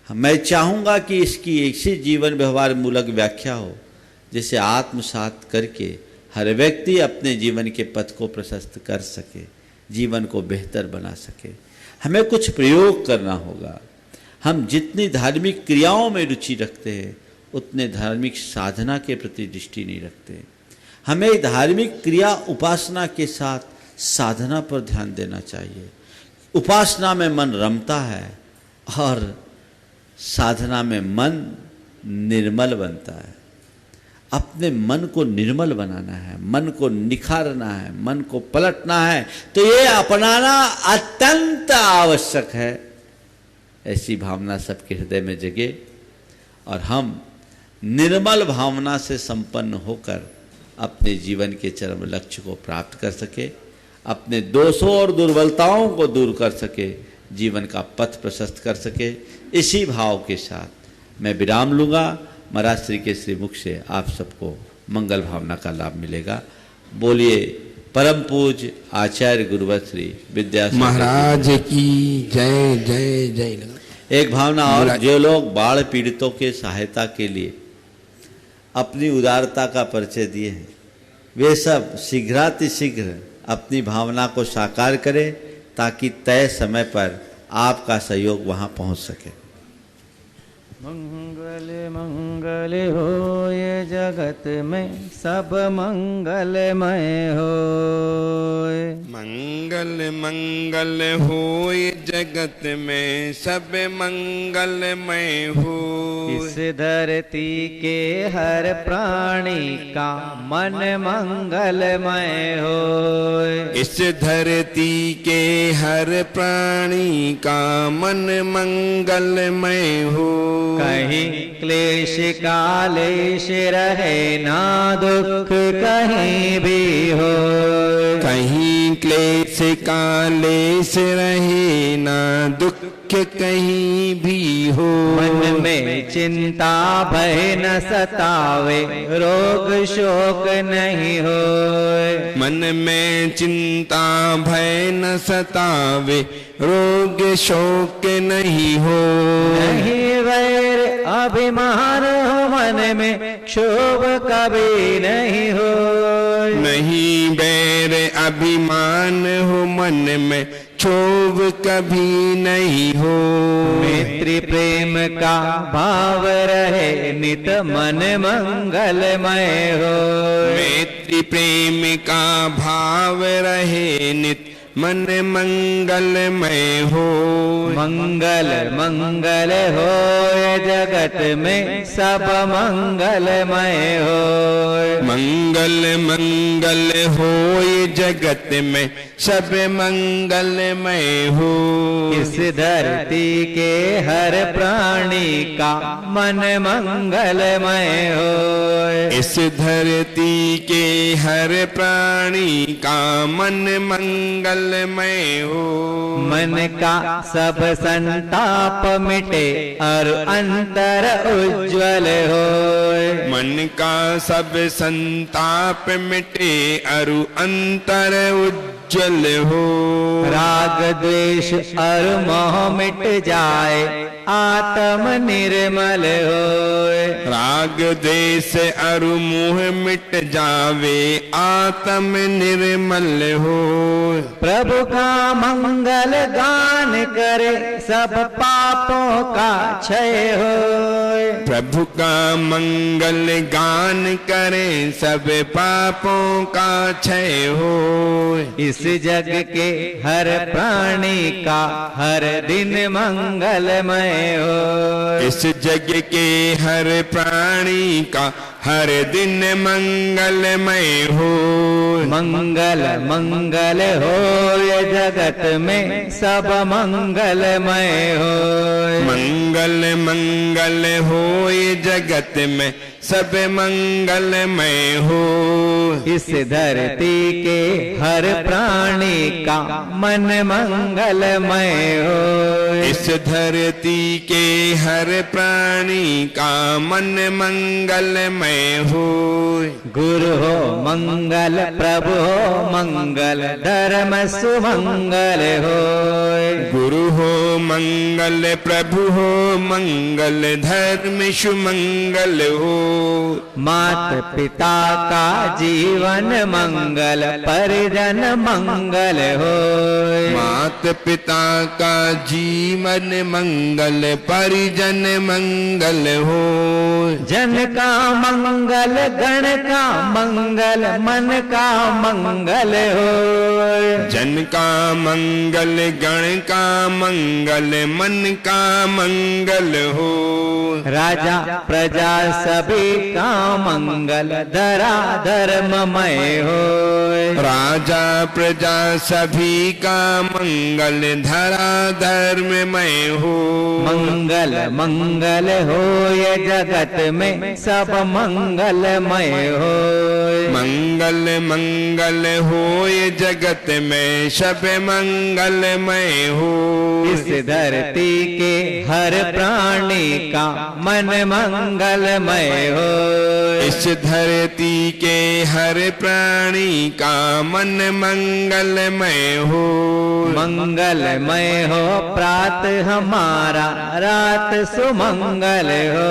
B: मैं चाहूँगा कि इसकी ऐसी जीवन व्यवहार मूलक व्याख्या हो जिसे आत्मसात करके हर व्यक्ति अपने जीवन के पथ को प्रशस्त कर सके, जीवन को बेहतर बना सके। हमें कुछ प्रयोग करना होगा। हम जितनी धार्मिक क्रियाओं में रुचि रखते हैं उतने धार्मिक साधना के प्रति दृष्टि नहीं रखते। हमें धार्मिक क्रिया उपासना के साथ साधना पर ध्यान देना चाहिए। उपासना में मन रमता है और साधना में मन निर्मल बनता है। अपने मन को निर्मल बनाना है, मन को निखारना है, मन को पलटना है, तो ये अपनाना अत्यंत आवश्यक है। ऐसी भावना सबके हृदय में जगे और हम निर्मल भावना से संपन्न होकर अपने जीवन के चरम लक्ष्य को प्राप्त कर सके, अपने दोषों और दुर्बलताओं को दूर कर सके, जीवन का पथ प्रशस्त कर सके। इसी भाव के साथ मैं विराम लूँगा। महाराज श्री के श्रीमुख से आप सबको मंगल भावना का लाभ मिलेगा। बोलिए परम पूज्य आचार्य गुरुवर श्री विद्यासागर
A: महाराज की जय जय जय।
B: एक भावना और, जो लोग बाढ़ पीड़ितों के सहायता के लिए अपनी उदारता का परिचय दिए हैं, वे सब शीघ्रातिशीघ्र अपनी भावना को साकार करें ताकि तय समय पर आपका सहयोग वहां पहुंच सके।
C: मंगल मंगल होय जगत में सब मंगलमय होय।
A: मंगल मंगल होय जगत में सब मंगलमय हो।
C: इस धरती के हर प्राणी का मन मंगलमय होय।
A: इस धरती के हर प्राणी का मन मंगलमय हो।
C: कहीं क्लेश कालेश रहे ना दुख कहीं भी हो।
A: कहीं क्लेश कालेश रहे ना दुख कहीं भी हो।
C: मन में चिंता भय न सतावे रोग शोक नहीं होय।
A: मन में चिंता भय न सतावे रोग शोक नहीं हो।
C: नहीं वैर अभिमान हो मन में क्षोभ कभी नहीं हो।
A: नहीं बैर अभिमान हो मन में क्षोभ कभी नहीं हो।
C: मैत्री प्रेम का भाव रहे नित मन मंगलमय हो।
A: मैत्री प्रेम का भाव रहे नित मन मंगलमय हो।
C: मंगल मंगल होय जगत में सब मंगलमय होय।
A: मंगल मंगल होय जगत में सब मंगलमय हो।
C: इस धरती के हर प्राणी का मन मंगलमय होय।
A: इस धरती के हर प्राणी का मन मंगलमय हो।
C: मन का सब संताप मिटे और अंतर उज्ज्वल होय।
A: मन का सब संताप मिटे अरु अंतर उज्जवल हो।
C: राग द्वेष और मोह मिट जाए आत्म निर्मल होय।
A: राग द्वेष अरु मोह मिट जावे आत्म निर्मल हो।
C: प्रभु का मंगल गान करे सब पापों का क्षय होय।
A: प्रभु का मंगल गान करें सब पापों का क्षय हो।
C: इस जग के हर प्राणी का हर दिन मंगलमय हो।
A: इस जग के हर प्राणी का हर दिन मंगलमय हो।
C: मंगल मंगल हो ये जगत में सब मंगलमय हो।
A: मंगल मंगल हो ये जगत में सब मंगलमय हो।
C: इस धरती के हर प्राणी का मन मंगलमय हो।
A: इस धरती के हर प्राणी का मन मंगलमय हो।
C: गुरु हो मंगल प्रभु हो मंगल धर्म सुमंगल हो।
A: गुरु हो मंगल प्रभु हो मंगल धर्म सुमंगल हो।
C: मात पिता का जीवन मंगल परिजन मंगल हो।
A: मात पिता का जीवन मंगल परिजन मंगल हो।
C: जन का मंगल गण का मंगल मन का मंगल हो।
A: जन का मंगल गण का मंगल मन का मंगल हो।
C: राजा प्रजा सभी का मंगल धरा धर्ममय हो।
A: राजा प्रजा सभी का मंगल धरा धर्ममय हो।
C: मंगल मंगल हो ये जगत में सब मंगलमय हो।
A: मंगल मंगल हो ये जगत में सब मंगलमय हो।
C: इस धरती के हर प्राणी का मन मंगलमय हो।
A: इस धरती के हर प्राणी का मन मंगलमय हो।
C: मंगलमय हो प्रात हमारा रात सुमंगल हो।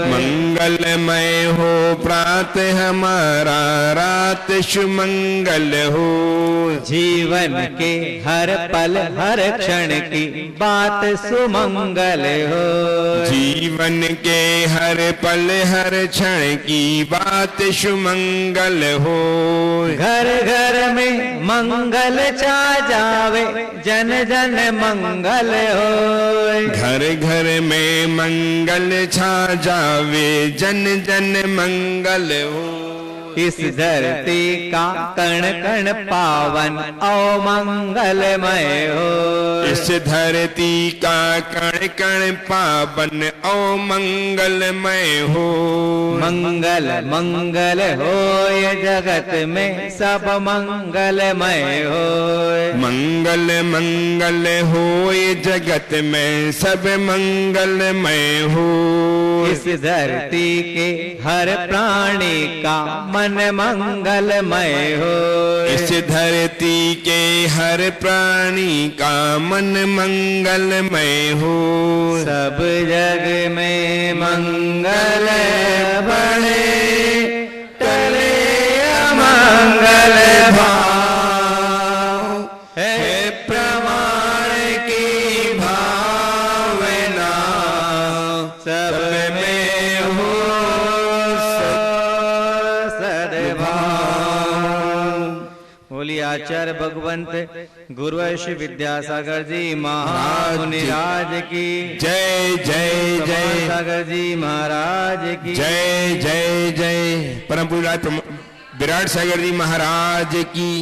A: मंगलमय हो प्रात हमारा रात सुमंगल हो।
C: जीवन के हर पल हर क्षण की बात सुमंगल हो।
A: जीवन के हर पल हर क्षण की बात सुमंगल हो।
C: घर घर में मंगल छा जावे जन जन मंगल हो।
A: घर घर में मंगल छा जावे जन जन मंगल हो।
C: इस धरती का कण कण पावन और मंगलमय हो।
A: इस धरती का कण कण पावन और मंगलमय हो।
C: मंगल मंगल हो ये जगत में सब मंगलमय हो।
A: मंगल मंगल हो ये जगत में सब मंगलमय हो।
C: इस धरती के हर प्राणी का मन मंगलमय हो।
A: इस धरती के हर प्राणी का मन मंगलमय हो।
C: सब जग में मंगल बने टले अमंगल भाव है प्रमाण की भावना सब में हो बोलिए आचार्य भगवंत गुरुवर्षि विद्यासागर जी महाराज मुनिराज की
A: जय जय जय
C: सागर जी महाराज की
A: जय जय जय। परम पूज्य विराट सागर जी महाराज की